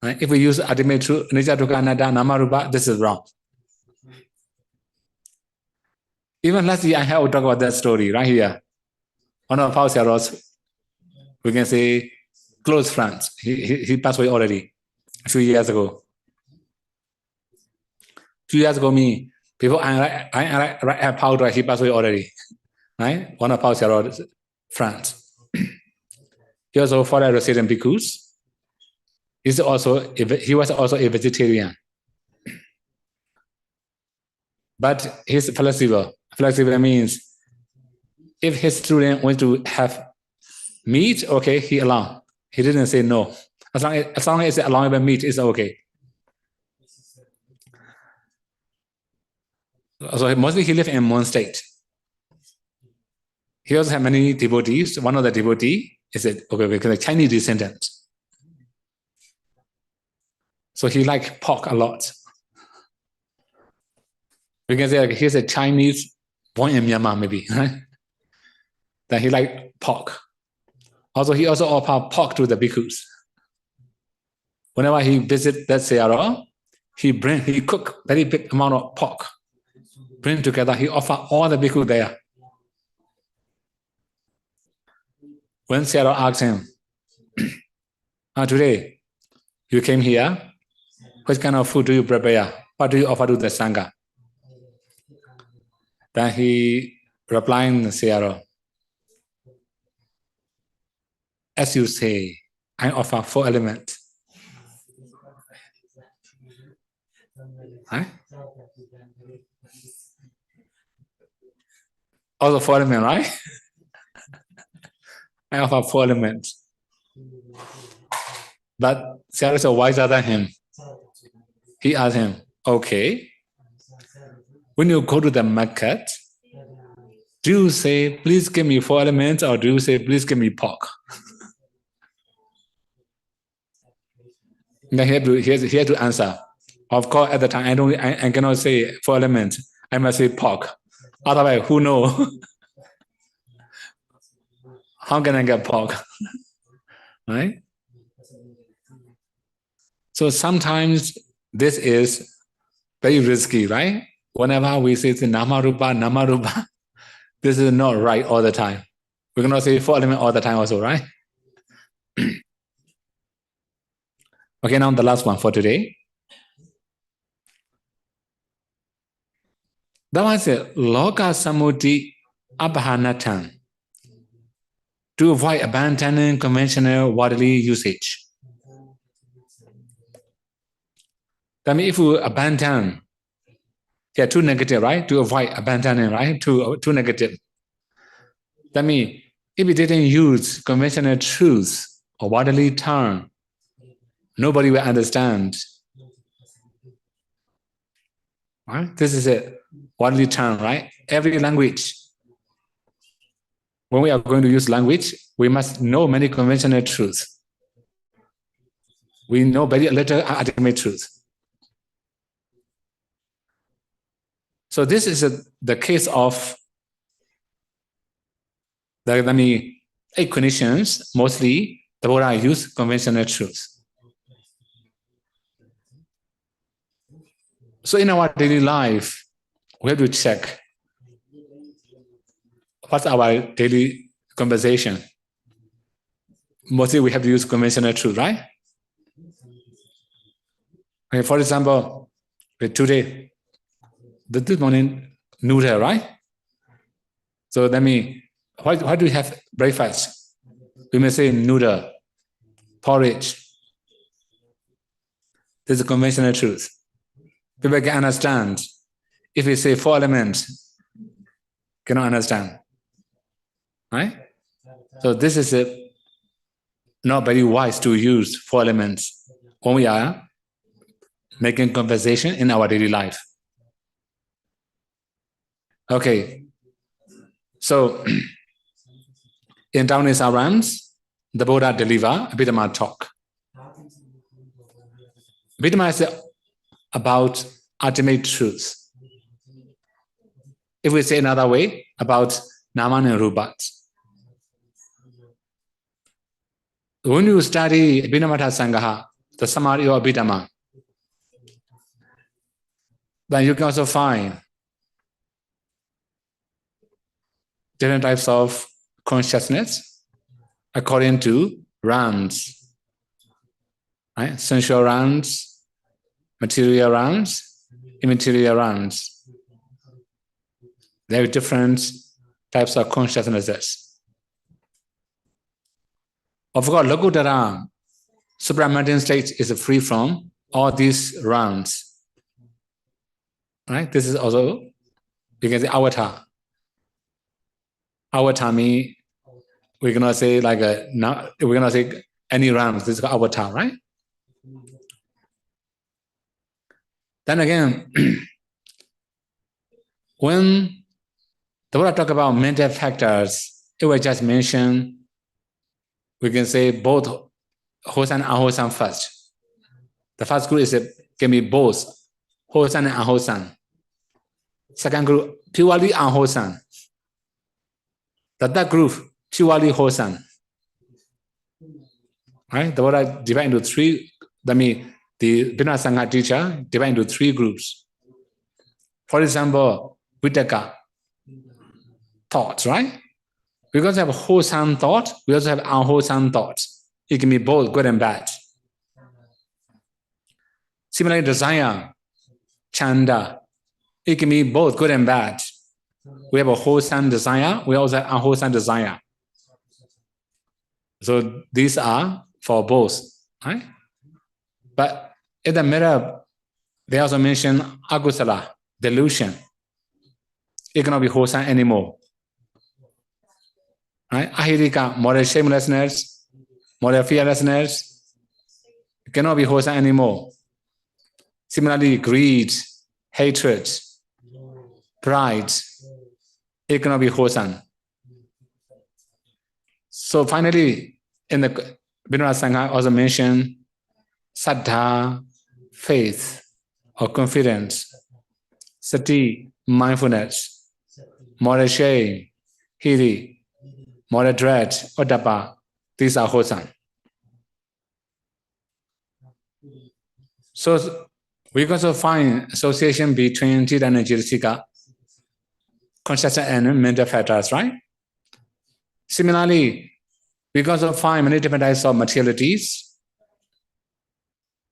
[SPEAKER 1] Right? If we use ultimate truth, anicca dukkha anatta namarupa, this is wrong. Even last year, I have talked about that story right here. One of our Sayadaws, we can say, close friends. He passed away already a few years ago. Me, before I write powder, he passed away already. Right? One of our Sayadaws friends. He also followed resident bhikkhus. He was also a vegetarian. But he's flexible. Flexible means if his student wants to have meat, okay, he allowed. He didn't say no. As long as it's allowed with meat, it's okay. So mostly he lived in one state. He also had many devotees. One of the devotees is a Chinese descendant. So he liked pork a lot. We can say he's a Chinese born in Myanmar, maybe. Right? Then he liked pork. Also, he also offered pork to the bhikkhus. Whenever he visits that Sayadaw, he cook very big amount of pork. Bring together, he offer all the bhikkhus there. When Sayadaw asked him, today you came here, what kind of food do you prepare? What do you offer to the Sangha? Then he replied, Sayadaw, as you say, I offer 4 elements. Huh? Also 4 elements, right? I offer 4 elements. But Sayadaw is wiser than him. He asked him, okay, when you go to the market, do you say, please give me 4 elements, or do you say, please give me pork? Then he has to answer. Of course, at the time, I cannot say 4 elements. I must say pork. Otherwise, who knows? How can I get pork? Right? So sometimes this is very risky, right? Whenever we say nama rupa, this is not right all the time. We cannot say 4 elements all the time also, right? Okay, now the last one for today. That was it. Loka Sammuti Abhanatan. To avoid abandoning conventional worldly usage. That means if we abandon, too negative, right? To avoid abandoning, right? Too negative. That means if we didn't use conventional truths or worldly term, nobody will understand. Right? This is a worldly term, right? Every language. When we are going to use language, we must know many conventional truths. We know very little ultimate truth. So this is the case of the 8 conditions. Mostly, the Buddha use conventional truths. So in our daily life, we have to check what's our daily conversation. Mostly we have to use conventional truth, right? Okay, for example, today, this morning, noodle, right? So that means, why do we have breakfast? We may say noodle, porridge. This is a conventional truth. People can understand. If we say 4 elements, cannot understand. Right? So this is not very wise to use 4 elements when we are making conversation in our daily life. Okay. So in Taoist Arams, the Buddha deliver Abhidhamma talk. Abhidhamma is about ultimate truth. If we say another way, about Nama and Rupa. When you study Abhidhamma Sangha, the summary of Abhidhamma, then you can also find different types of consciousness according to rounds, right? Sensual rounds, material rounds, immaterial rounds. There are different types of consciousnesses. Of course, Lokutara, supramental state is free from all these rounds. Right? This is also, you can say, avatar. Avatar means, we cannot say like we cannot say any rounds. This is called avatar, right? Then again, when the Buddha talk about mental factors, it was just mentioned, we can say both wholesome and unwholesome first. The first group can be both wholesome and unwholesome. Second group, purely unwholesome. The third group, purely wholesome. Right? The Buddha divided into three, that means the Vinaya Sangha teacher divided into three groups. For example, Vitaka, thoughts, right? We also have wholesome thought, we also have unwholesome thoughts. It can be both good and bad. Similarly, desire, chanda, it can be both good and bad. We have a wholesome desire, we also have unwholesome desire. So these are for both, right? But in the middle, they also mention agusala, delusion. It cannot be wholesome anymore. Right? Ahirika, moral shamelessness, moral fearlessness, it cannot be wholesome anymore. Similarly, greed, hatred, pride, it cannot be wholesome. So finally, in the Vinaya Sangha also mentioned saddha, faith or confidence, sati, mindfulness, moral shame, hiri, moral dread, ottappa, these are wholesome. So we can also find association between Jita and Jitasika, consciousness and mental factors, right? Similarly, we can also find many different types of materialities,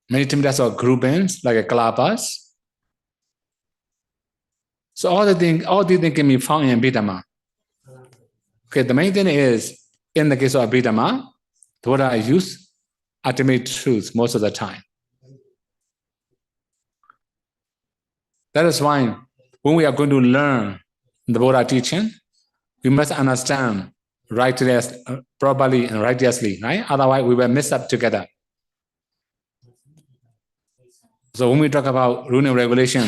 [SPEAKER 1] many different types of groupings, like kalapas. So all these things can be found in Abhidhamma. Okay, the main thing is, in the case of Abhidhamma, the Buddha use ultimate truth most of the time. That is why when we are going to learn the Buddha teaching, we must understand properly and righteously, right? Otherwise, we will mix up together. So when we talk about rule and regulation,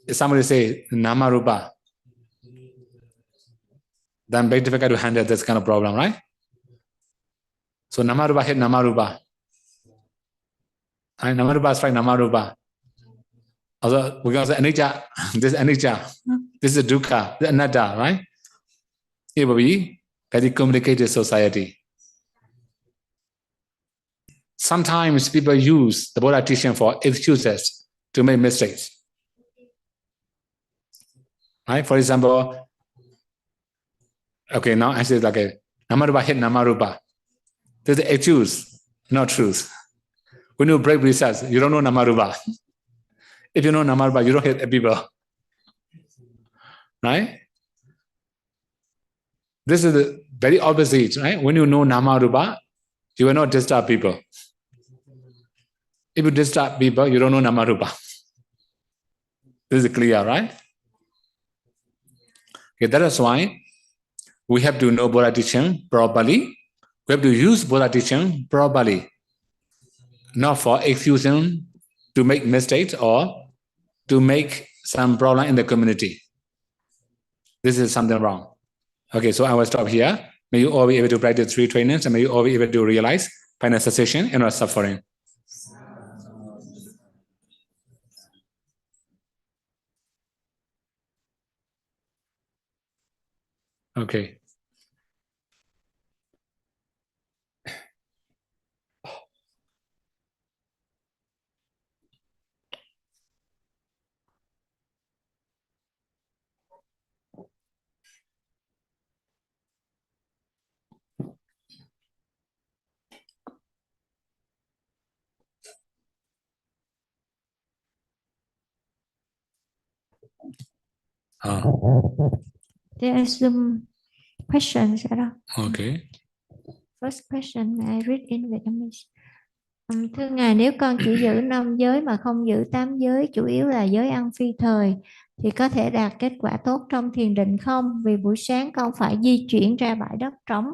[SPEAKER 1] if somebody say nama rupa, then very difficult to handle this kind of problem, right? So nama rupa hit nama rupa. Right? Nama rupa strike nama rupa. Also, we can say anicca, this is anicca, this is dukkha, this is anatta, right? It will be very complicated society. Sometimes people use the Buddha teaching for excuses to make mistakes. Right? For example, okay, now I say like a namarupa hit namarupa. This is excuse, not truth. When you break research, you don't know namarupa. If you know namarupa, you don't hit people. Right? This is the very opposite, right? When you know namarupa, you will not disturb people. If you disturb people, you don't know namarupa. This is clear, right? Okay, that is why we have to know Buddha teaching properly. We have to use Buddha teaching properly, not for excusing to make mistakes or to make some problem in the community. This is something wrong. Okay, so I will stop here. May you all be able to practice 3 trainings, and may you all be able to realize final cessation and not suffering. Okay.
[SPEAKER 2] There are some questions.
[SPEAKER 1] Okay.
[SPEAKER 2] First question, I read in Vietnamese. Thưa Ngài, nếu con chỉ giữ 5 giới mà không giữ 8 giới, chủ yếu là giới ăn phi thời, thì có thể đạt kết quả tốt trong thiền định không? Vì buổi sáng con phải di chuyển ra bãi đất trống,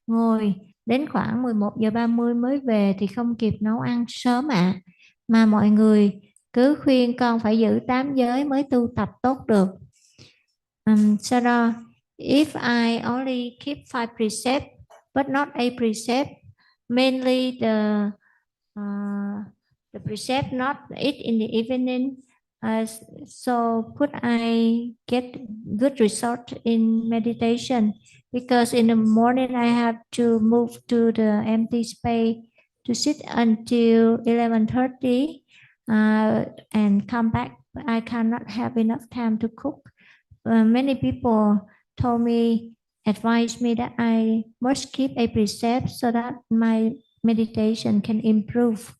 [SPEAKER 2] ngồi đến khoảng 11:30 mới về thì không kịp nấu ăn sớm ạ. Mà mọi người cứ khuyên con phải giữ 8 giới mới tu tập tốt được. Sau đó, if I only keep 5 precepts but not 8 precepts, mainly the precept not eat in the evening, so could I get good result in meditation? Because in the morning I have to move to the empty space to sit until 11:30 and come back. I cannot have enough time to cook. Many people told me, advised me that I must keep a precept so that my meditation can improve.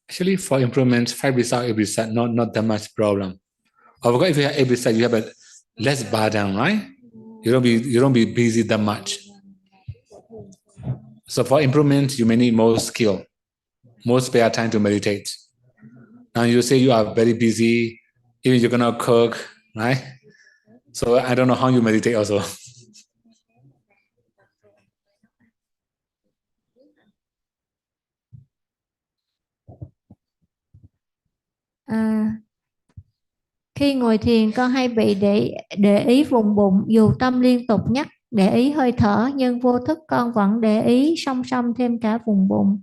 [SPEAKER 1] Actually, for improvement, 5 result, 8 result, not that much problem. Of course, if you have 8 result, you have a less burden, right? You don't be busy that much. So for improvement, you may need more skill, more spare time to meditate. Now you say you are very busy, even you're gonna cook, right? So I don't know how you meditate also.
[SPEAKER 2] Khi ngồi thiền con hay bị để ý vùng bụng, dù tâm liên tục nhắc để ý hơi thở nhưng vô thức con vẫn để ý song song thêm cả vùng bụng.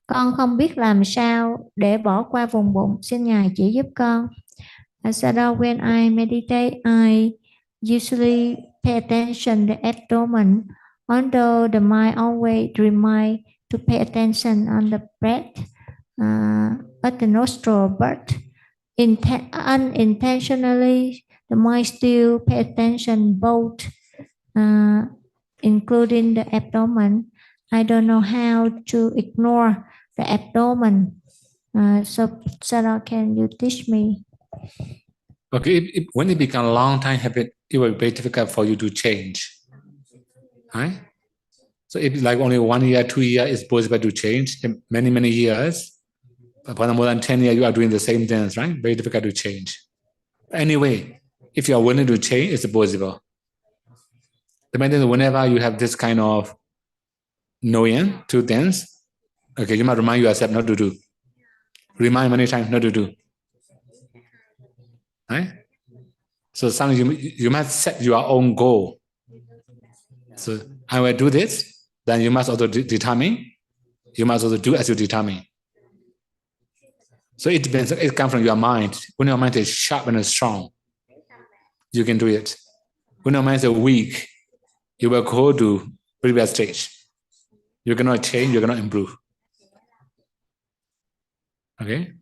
[SPEAKER 2] Con không biết làm sao để bỏ qua vùng bụng, xin Ngài chỉ giúp con. Sayadaw, when I meditate, I usually pay attention to the abdomen, although the mind always remind to pay attention on the breath at the nostril, but unintentionally, the mind still pay attention both, including the abdomen. I don't know how to ignore the abdomen. So, Sarah, can you teach me?
[SPEAKER 1] Okay, when it becomes a long time habit, it will be very difficult for you to change. Right? So if like only 1 year, 2 years, it's possible to change. In many years, but for more than 10 years, you are doing the same things, right? Very difficult to change. Anyway, if you are willing to change, it's possible. Depending whenever you have this kind of knowing, 2 things, okay, you must remind yourself not to do. Remind many times not to do. Right? So you must set your own goal. So I will do this, then you must also determine. You must also do as you determine. So it depends. It comes from your mind. When your mind is sharp and strong, you can do it. When your mind is weak, you will go to previous stage. You cannot change. You cannot improve. Okay.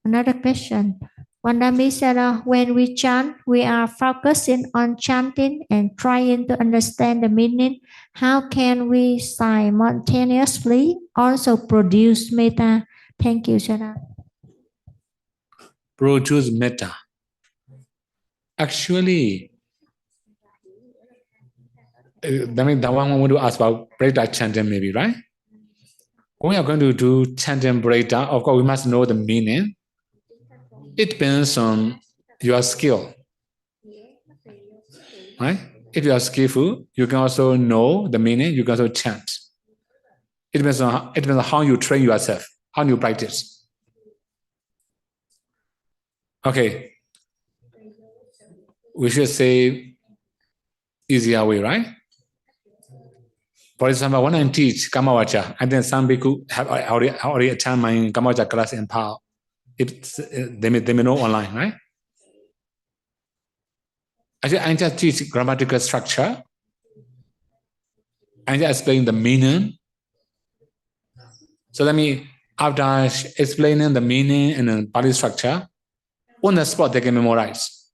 [SPEAKER 2] Another question. Vandamisara, when we chant, we are focusing on chanting and trying to understand the meaning. How can we simultaneously also produce metta? Thank you, Sarah.
[SPEAKER 1] Produce metta. Actually, that means the one want to ask about breakdown chanting, maybe, right? When we are going to do chanting breakdown, of course, we must know the meaning. It depends on your skill. Right? If you are skillful, you can also know the meaning, you can also chant. It depends on how you train yourself, how you practice. Okay. We should say easier way, right? For example, when I teach Kamavacha, and then some people have already attended my Kamavacha class in Nepal. They may know online, right? Actually, I just teach grammatical structure. I just explain the meaning. So let me, after explaining the meaning and the body structure, on the spot they can memorize.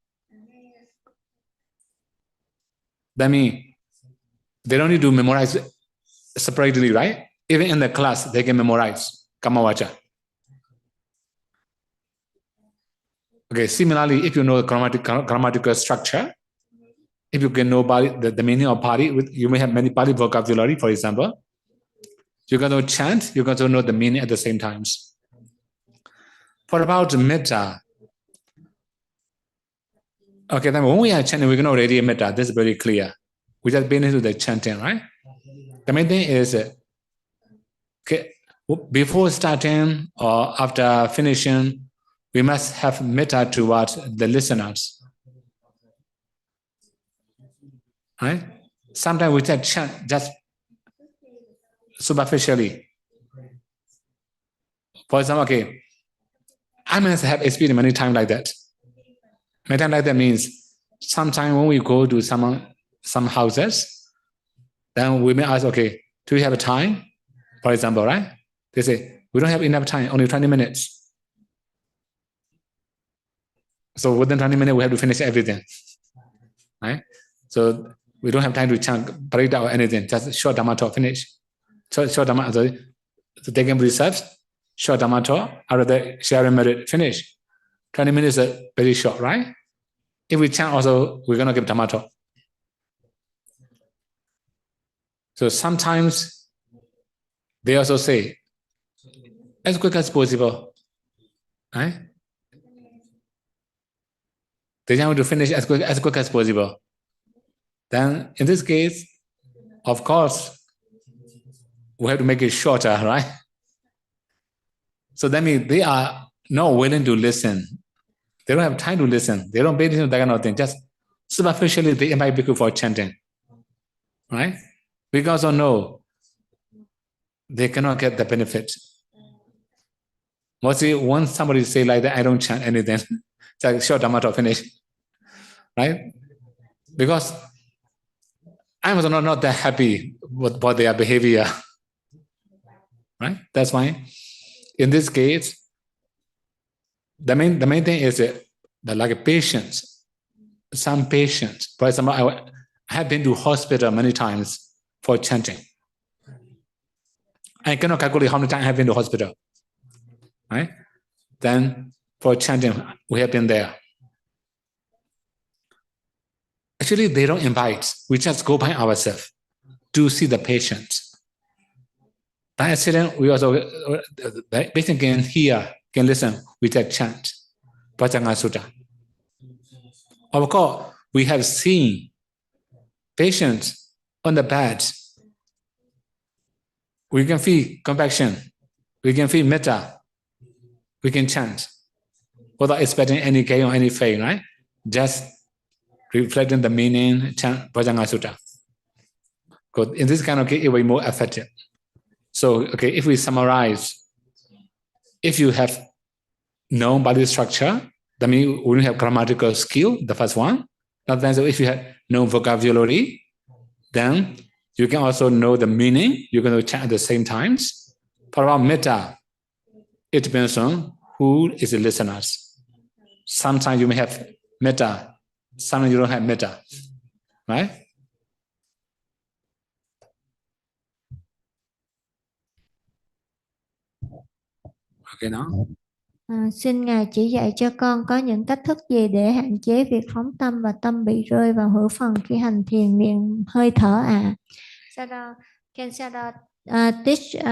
[SPEAKER 1] That means They don't need to memorize separately, right? Even in the class, they can memorize Kamavacha. Okay, similarly, if you know the grammatical structure, if you can know the meaning of Pali, you may have many Pali vocabulary, for example. You can know chant, you can also know the meaning at the same times. For about metta, okay, then when we are chanting, we can already metta. This is very clear. We just been into the chanting, right? The main thing is, okay, before starting or after finishing, we must have metta towards the listeners. Right? Sometimes we just chant just superficially. For example, okay, I must have experienced many times like that. Many times like that means sometimes when we go to some houses, then we may ask, okay, do you have a time? For example, right? They say, we don't have enough time, only 20 minutes. So within 20 minutes, we have to finish everything. Right? So we don't have time to chant, parita or anything, just short Dhamma talk, finish. Short Dhamma, so they can research, short Dhamma talk, after that, sharing merit, finish. 20 minutes is very short, right? If we chant also, we're going to give Dhamma talk. So sometimes they also say, as quick as possible. Right? They want to finish as quick as possible. Then in this case, of course, we have to make it shorter, right? So that means they are not willing to listen. They don't have time to listen. They don't pay attention to that kind of thing. Just superficially, they invite people for chanting. Right? We also know they cannot get the benefit. Mostly, once somebody say like that, I don't chant anything. It's like short Dhamma talk, finish. Right? Because I was not that happy with their behavior. Right? That's why, in this case, the main thing is like patience. Some patience. For example, I have been to hospital many times for chanting. I cannot calculate how many times I have been to hospital. Right? Then for chanting, we have been there. Actually, they don't invite. We just go by ourselves to see the patient. By accident, we also basically can hear, can listen, we just chant. Vajjanga Sutta. Of course, we have seen patients on the bed. We can feel compassion. We can feel metta. We can chant without expecting any gain or any fame, right? Just reflecting the meaning, chant Vajjanga Sutta. Because in this kind of case, it will be more effective. So, okay, if we summarize, if you have known body structure, that means we have grammatical skill, the first one. Then, so if you have known vocabulary, then you can also know the meaning. You can chant at the same times. Paramattha, it depends on who is the listeners. Sometimes you may have metta, sometimes you don't have metta, right? Okay, now.
[SPEAKER 2] Xin Ngài chỉ dạy cho con có những cách thức gì để hạn chế việc phóng tâm và tâm bị rơi vào hữu phần khi hành thiền niệm hơi thở ạ. Sayadaw, can Sayadaw teach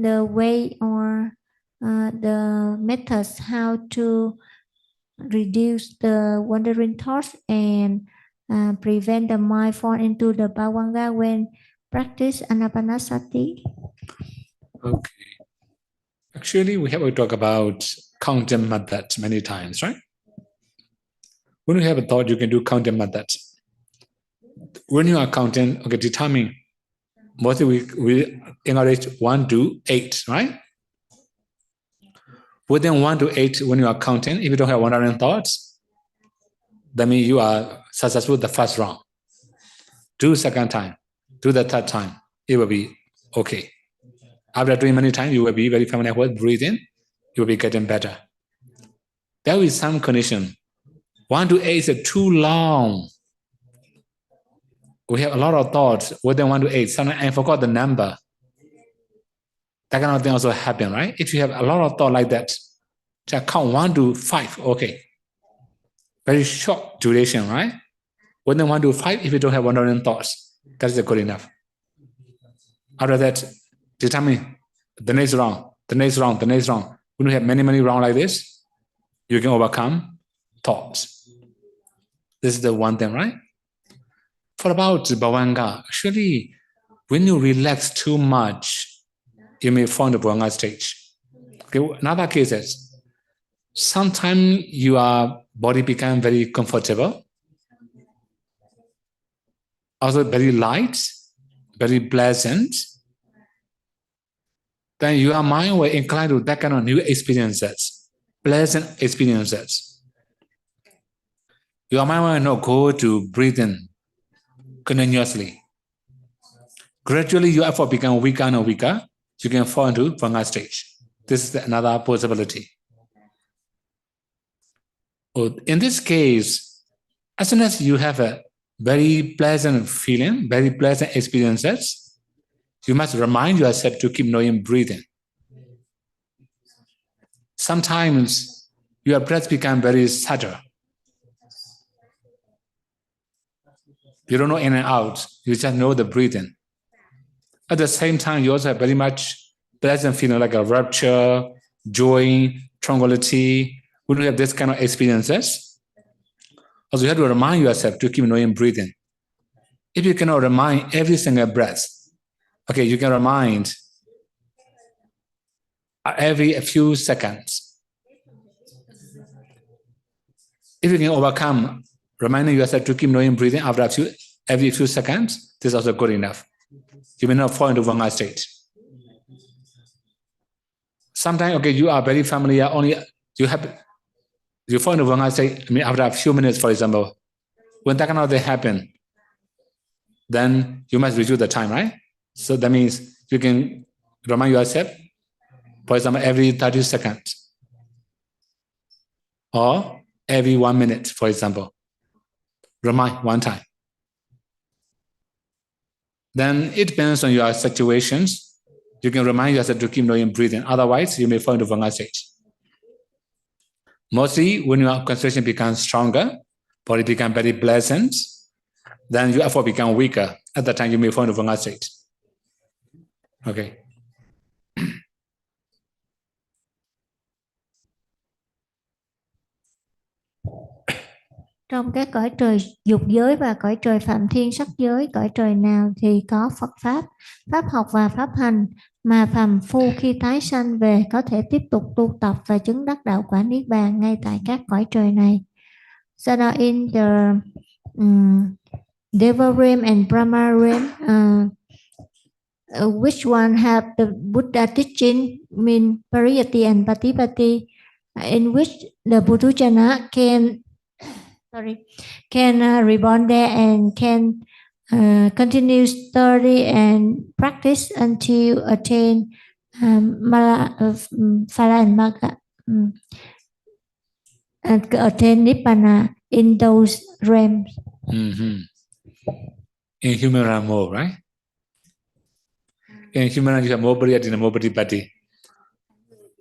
[SPEAKER 2] the way or the methods how to reduce the wandering thoughts and prevent the mind fall into the bhavanga when practice anapanasati?
[SPEAKER 1] Okay. Actually, we have talked about counting methods many times, right? When you have a thought, you can do counting methods. When you are counting, okay, determine. Mostly we encourage 1 to 8, right? Within 1 to 8, when you are counting, if you don't have wandering thoughts, that means you are successful the first round. Do second time, do the third time, it will be okay. After doing many times, you will be very familiar with breathing. You will be getting better. There is some condition. 1 to 8 is too long. we have a lot of thoughts within 1 to 8. Sometimes I forgot the number. That kind of thing also happen, right? If you have a lot of thought like that, just count 1 to 5, okay. Very short duration, right? Within 1 to 5, if you don't have 100 thoughts, that's good enough. After that, determine the next round, the next round, the next round. When you have many, many rounds like this, you can overcome thoughts. This is the one thing, right? For about Bhavanga, actually, when you relax too much, you may fall into Bhavanga stage. Okay, in other cases, sometimes your body becomes very comfortable, also very light, very pleasant. Then your mind will incline to that kind of new experiences, pleasant experiences. Your mind will not go to breathing continuously. Gradually, your effort becomes weaker and weaker. You can fall into Bhavanga stage. This is another possibility. In this case, as soon as you have a very pleasant feeling, very pleasant experiences, you must remind yourself to keep knowing breathing. Sometimes your breath becomes very subtle. You don't know in and out, you just know the breathing. At the same time, you also have very much pleasant feeling like a rapture, joy, tranquility. When you have this kind of experiences, also you have to remind yourself to keep knowing breathing. If you cannot remind every single breath, okay, you can remind every few seconds. If you can overcome reminding yourself to keep knowing breathing after every few seconds, this is also good enough. You may not fall into Bhavanga state. Sometimes, okay, you are very familiar, only you fall into Bhavanga state, after a few minutes, for example. When that kind of thing happen, then you must reduce the time, right? So that means you can remind yourself, for example, every 30 seconds or every 1 minute, for example. Remind one time. Then it depends on your situations. You can remind yourself to keep knowing breathing. Otherwise, you may fall into Bhavanga state. Mostly, when your concentration becomes stronger, body becomes very pleasant, then your effort becomes weaker. At that time, you may fall into Bhavanga state. Okay.
[SPEAKER 2] Trong các cõi trời dục giới và cõi trời phạm thiên sắc giới, cõi trời nào thì có Phật Pháp, Pháp học và Pháp hành, mà phàm phu khi tái sanh về có thể tiếp tục tu tập và chứng đắc đạo quả Niết Bàn ngay tại các cõi trời này. So now in the Deva realm and Brahma realm, which one have the Buddha teaching, mean Pariyati and Patipati, in which the Puthujjana can reborn there and can continue study and practice until attain Phala and Magga, and attain Nibbana in those realms.
[SPEAKER 1] In human realm more, right? In human realm you have more Pariyati and more Patipati.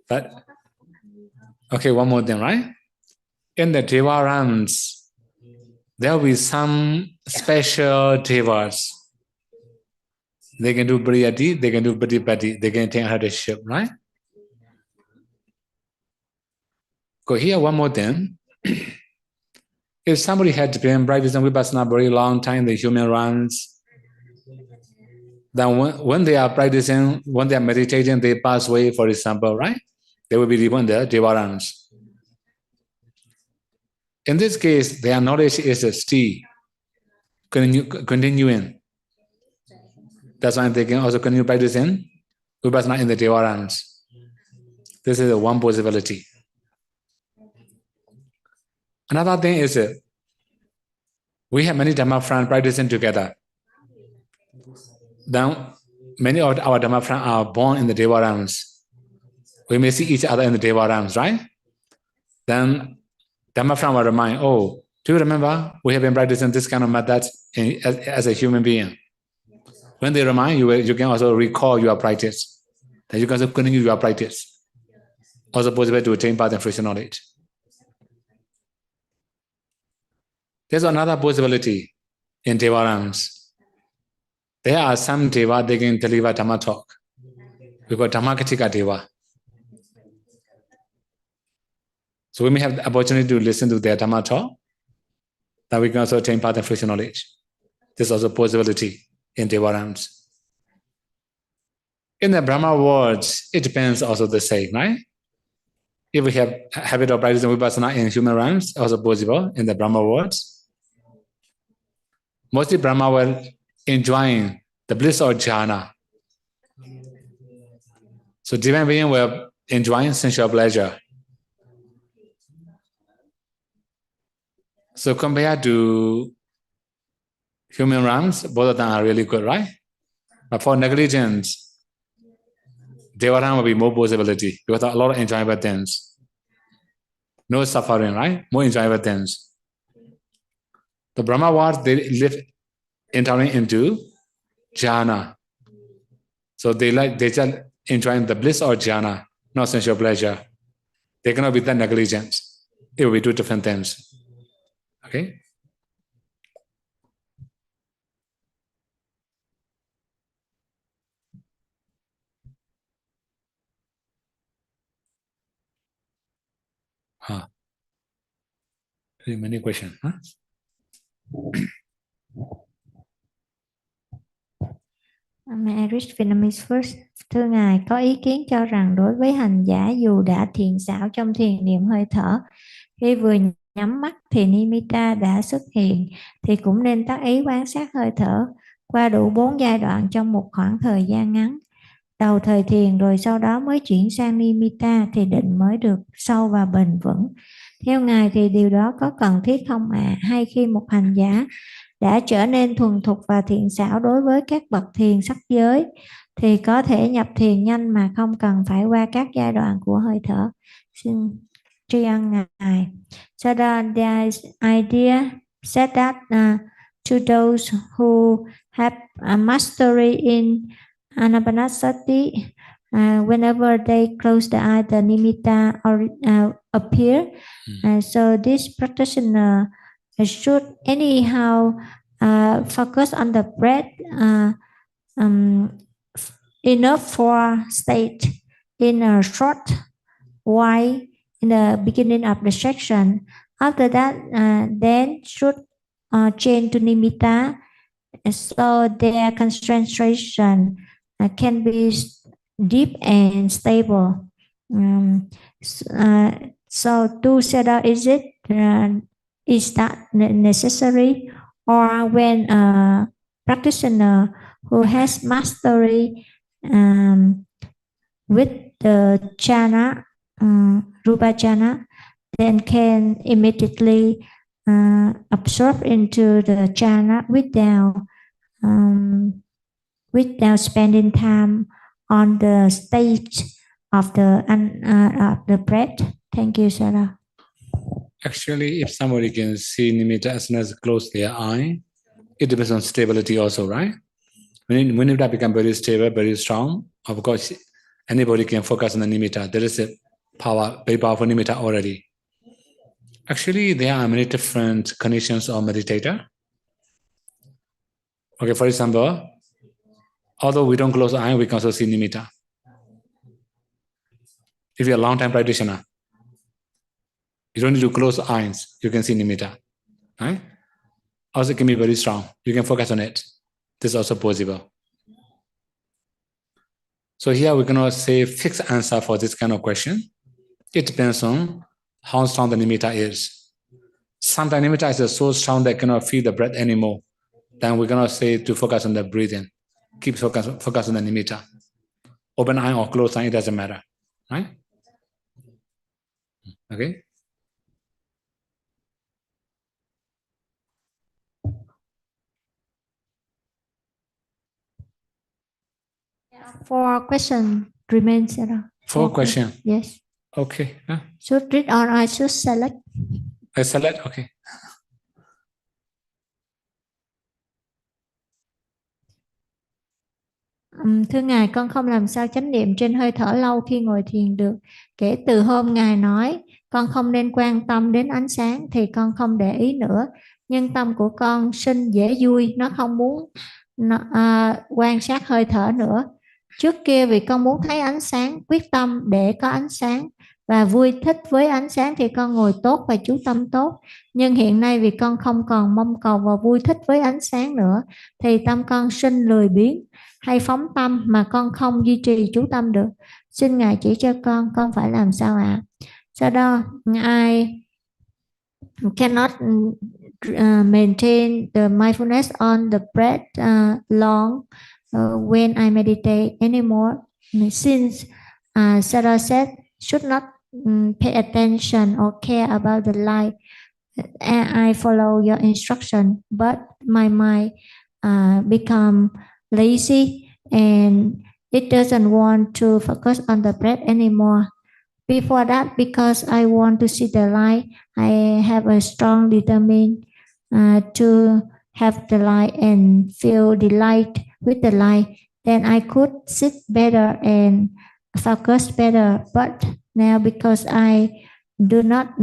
[SPEAKER 1] But, okay, one more thing, right? In the Deva realms, there will be some special Devas. They can do Pariyati, they can do Patipati, they can take headship, right? Go here, one more thing. If somebody had been practicing Vipassana very long time in the human realms, then when they are practicing, when they are meditating, they pass away, for example, right? They will be reborn in the Deva realms. In this case, their knowledge is still continuing. That's why they can also continue practicing Vipassana in the Deva realms. This is one possibility. Another thing is we have many Dhamma friends practicing together. Then many of our Dhamma friends are born in the Deva realms. We may see each other in the Deva realms, right? Then Dhamma friend will remind, oh, Do you remember we have been practicing this kind of methods as a human being? When they remind you, you can also recall your practice. Then you can also continue your practice. Also possible to attain path and fruition knowledge. There's another possibility in Devarams. There are some Deva, they can deliver Dhamma talk. We call Dhammakatika Deva. So we may have the opportunity to listen to their Dhamma talk, that we can also attain path and fruition knowledge. There's also a possibility in Devarams. In the Brahma worlds, it depends also the same, right? If we have a habit of practicing vipassana in human realms, also possible in the Brahma worlds. Mostly Brahma were enjoying the bliss of jhana. So divine beings were enjoying sensual pleasure. So compared to human realms, both of them are really good, right? But for negligence, Devaram will be more possibility because a lot of enjoyable things. No suffering, right? More enjoyable things. The Brahma worlds, they live entering into jhana. So they just enjoying the bliss or jhana, not sensual pleasure. They cannot be that negligence. It will be two different things. Okay? Very many questions. Huh?
[SPEAKER 2] May I read Vietnamese first? Thưa Ngài, có ý kiến cho rằng đối với hành giả dù đã thiện xảo trong thiền niệm hơi thở, khi vừa nhắm mắt thì nimitta đã xuất hiện, thì cũng nên tác ý quan sát hơi thở qua đủ 4 giai đoạn trong một khoảng thời gian ngắn. Đầu thời thiền rồi sau đó mới chuyển sang nimitta thì định mới được sâu và bền vững. Theo Ngài thì điều đó có cần thiết không ạ? Hay khi một hành giả đã trở nên thuần thục và thiện xảo đối với các bậc thiền sắc giới thì có thể nhập thiền nhanh mà không cần phải qua các giai đoạn của hơi thở? Xin tri ân Ngài. So there is idea said that to those who have a mastery in Anapanasati, whenever they close the eye, the nimitta appear. So this practitioner should anyhow focus on the breath enough for state in a short while in the beginning of the section. After that, then should change to nimitta, so their concentration can be deep and stable. So to Sayadaw, is that necessary, or when a practitioner who has mastery with the jhana, rupa jhana, then can immediately absorb into the jhana without spending time on the stage of the breath? Thank you, Sayadaw.
[SPEAKER 1] Actually, if somebody can see nimitta as soon as close their eye, it depends on stability also, right? When nimitta become very stable, very strong, of course, anybody can focus on the nimitta. There is a very powerful nimitta already. Actually, there are many different conditions of meditator. Okay, for example, although we don't close the eye, we can also see nimitta. If you're a long-time practitioner, you don't need to close the eyes, you can see nimitta. Right? Also, it can be very strong. You can focus on it. This is also possible. So here we cannot say fixed answer for this kind of question. It depends on how strong the nimitta is. Sometimes nimitta is so strong that cannot feel the breath anymore. Then we cannot say to focus on the breathing. Keep focus on the nimitta. Open eye or closed eye, it doesn't matter. Right? Okay?
[SPEAKER 2] For question remains.
[SPEAKER 1] For question?
[SPEAKER 2] Yes.
[SPEAKER 1] Okay.
[SPEAKER 2] Should read or I should select?
[SPEAKER 1] I select, okay.
[SPEAKER 2] Thưa Ngài, con không làm sao chánh niệm trên hơi thở lâu khi ngồi thiền được. Kể từ hôm Ngài nói con không nên quan tâm đến ánh sáng thì con không để ý nữa. Nhưng tâm của con sinh dễ vui, nó không muốn quan sát hơi thở nữa. Trước kia vì con muốn thấy ánh sáng, quyết tâm để có ánh sáng và vui thích với ánh sáng thì con ngồi tốt và chú tâm tốt. Nhưng hiện nay vì con không còn mong cầu và vui thích với ánh sáng nữa thì tâm con sinh lười biếng hay phóng tâm mà con không duy trì chú tâm được. Xin Ngài chỉ cho con phải làm sao ạ? Sau đó, I cannot maintain the mindfulness on the breath long when I meditate anymore. Since Sayadaw said, should not pay attention or care about the light. I follow your instruction, but my mind become lazy and it doesn't want to focus on the breath anymore. Before that, because I want to see the light, I have a strong determination to have the light and feel delight with the light. Then I could sit better and focus better. But now because I do not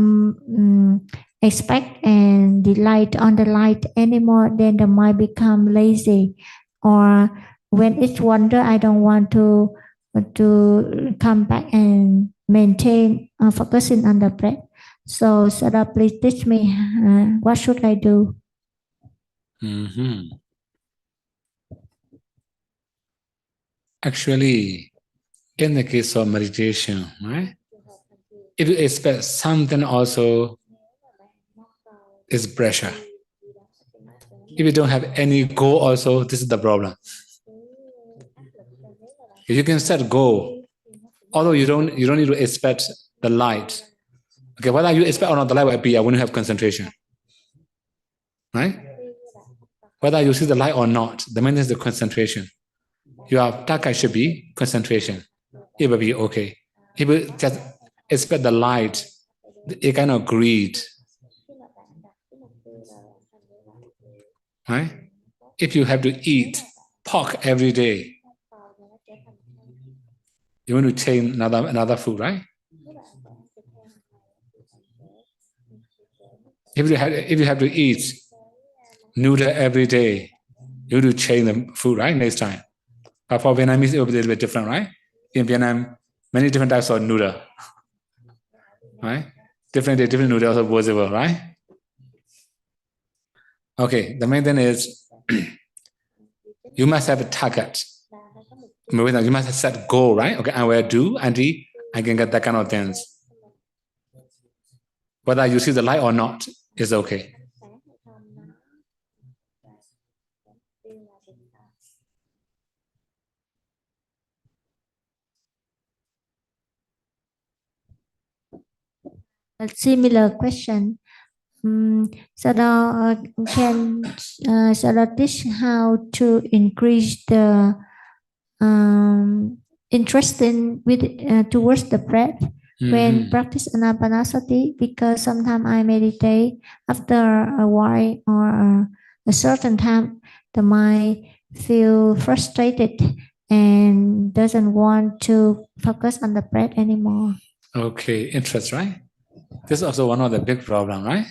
[SPEAKER 2] expect and delight on the light anymore, then the mind become lazy. Or when it's wander, I don't want to come back and maintain focusing on the breath. So Sayadaw, please teach me what should I do?
[SPEAKER 1] Actually, in the case of meditation, right? If you expect something also is pressure. If you don't have any goal also, this is the problem. If you can set goal, although you don't need to expect the light. Okay, whether you expect or not, the light will appear when you have concentration. Right? Whether you see the light or not, the main thing is the concentration. Your target should be concentration. It will be okay. If you just expect the light, it kind of greed. Right? If you have to eat pork every day, you want to change another food, right? If you have to eat noodle every day, you have to change the food, right? Next time. But for Vietnamese, it will be a little bit different, right? In Vietnam, many different types of noodle, right? Different noodles are possible, right? Okay, the main thing is you must have a target. You must set goal, right? Okay, I will do until I can get that kind of things. Whether you see the light or not is okay.
[SPEAKER 2] A similar question. Sayadaw, can Sayadaw teach how to increase the interest towards the breath when practice anapanasati? Because sometimes I meditate after a while or a certain time, the mind feel frustrated and doesn't want to focus on the breath anymore.
[SPEAKER 1] Okay, interest, right? This is also one of the big problem, right?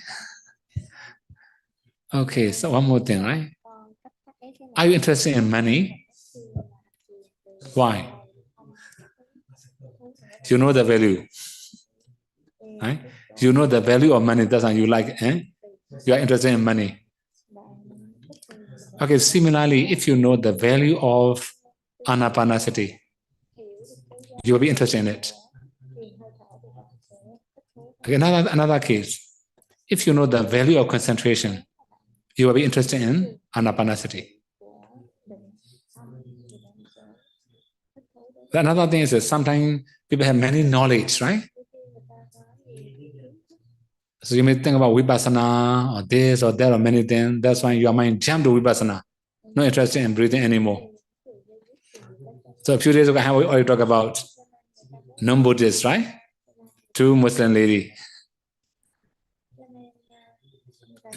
[SPEAKER 1] Okay, so one more thing, right? Are you interested in money? Why? You know the value, right? You know the value of money, that's why you like, you are interested in money. Okay, similarly, if you know the value of anapanasati, you will be interested in it. Okay, another case. If you know the value of concentration, you will be interested in anapanasati. Another thing is that sometimes people have many knowledge, right? So you may think about vipassana or this or that or many things. That's why your mind jump to vipassana. Not interested in breathing anymore. So a few days ago, I already talked about non-Buddhists, right? Two Muslim ladies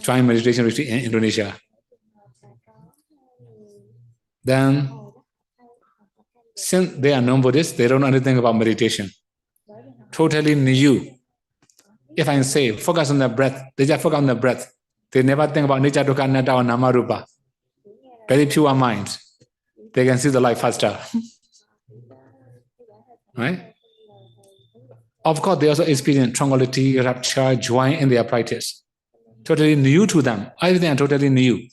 [SPEAKER 1] trying meditation retreat in Indonesia. Then Since they are non-Buddhists, they don't know anything about meditation. Totally new. If I say focus on the breath, they just focus on the breath. They never think about Nicca, Dukkha, Anatta or Namarupa. Very pure minds. They can see the light faster. Right? Of course, they also experience tranquility, rapture, joy in their practice. Totally new to them. Everything is totally new.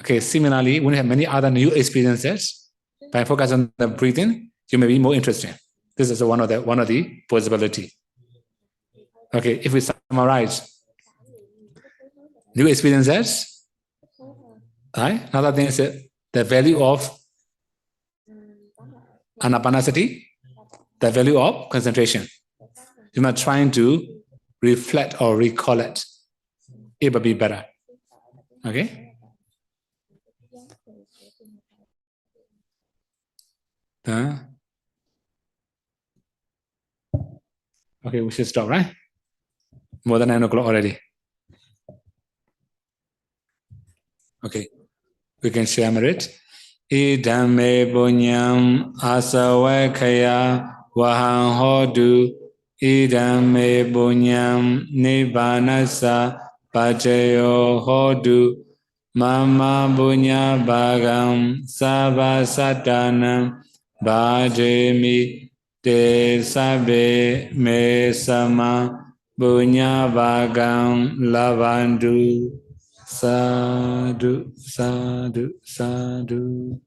[SPEAKER 1] Okay, similarly, when you have many other new experiences, by focus on the breathing, you may be more interested. This is one of the possibility. Okay, if we summarize, new experiences, right? Another thing is the value of anapanasati, the value of concentration. You must try to reflect or recall it. It will be better. Okay? Okay, we should stop, right? More than 9 o'clock already. Okay, we can share merit. Idame bunyam asawakaya wahang hodu. Idame bunyam nibbanasa pacayo hodu. Mama bunya bagam sabhasatanam bhajemi te sabe me sama bunya bagam lavandu. Sadhu, sadhu, sadhu.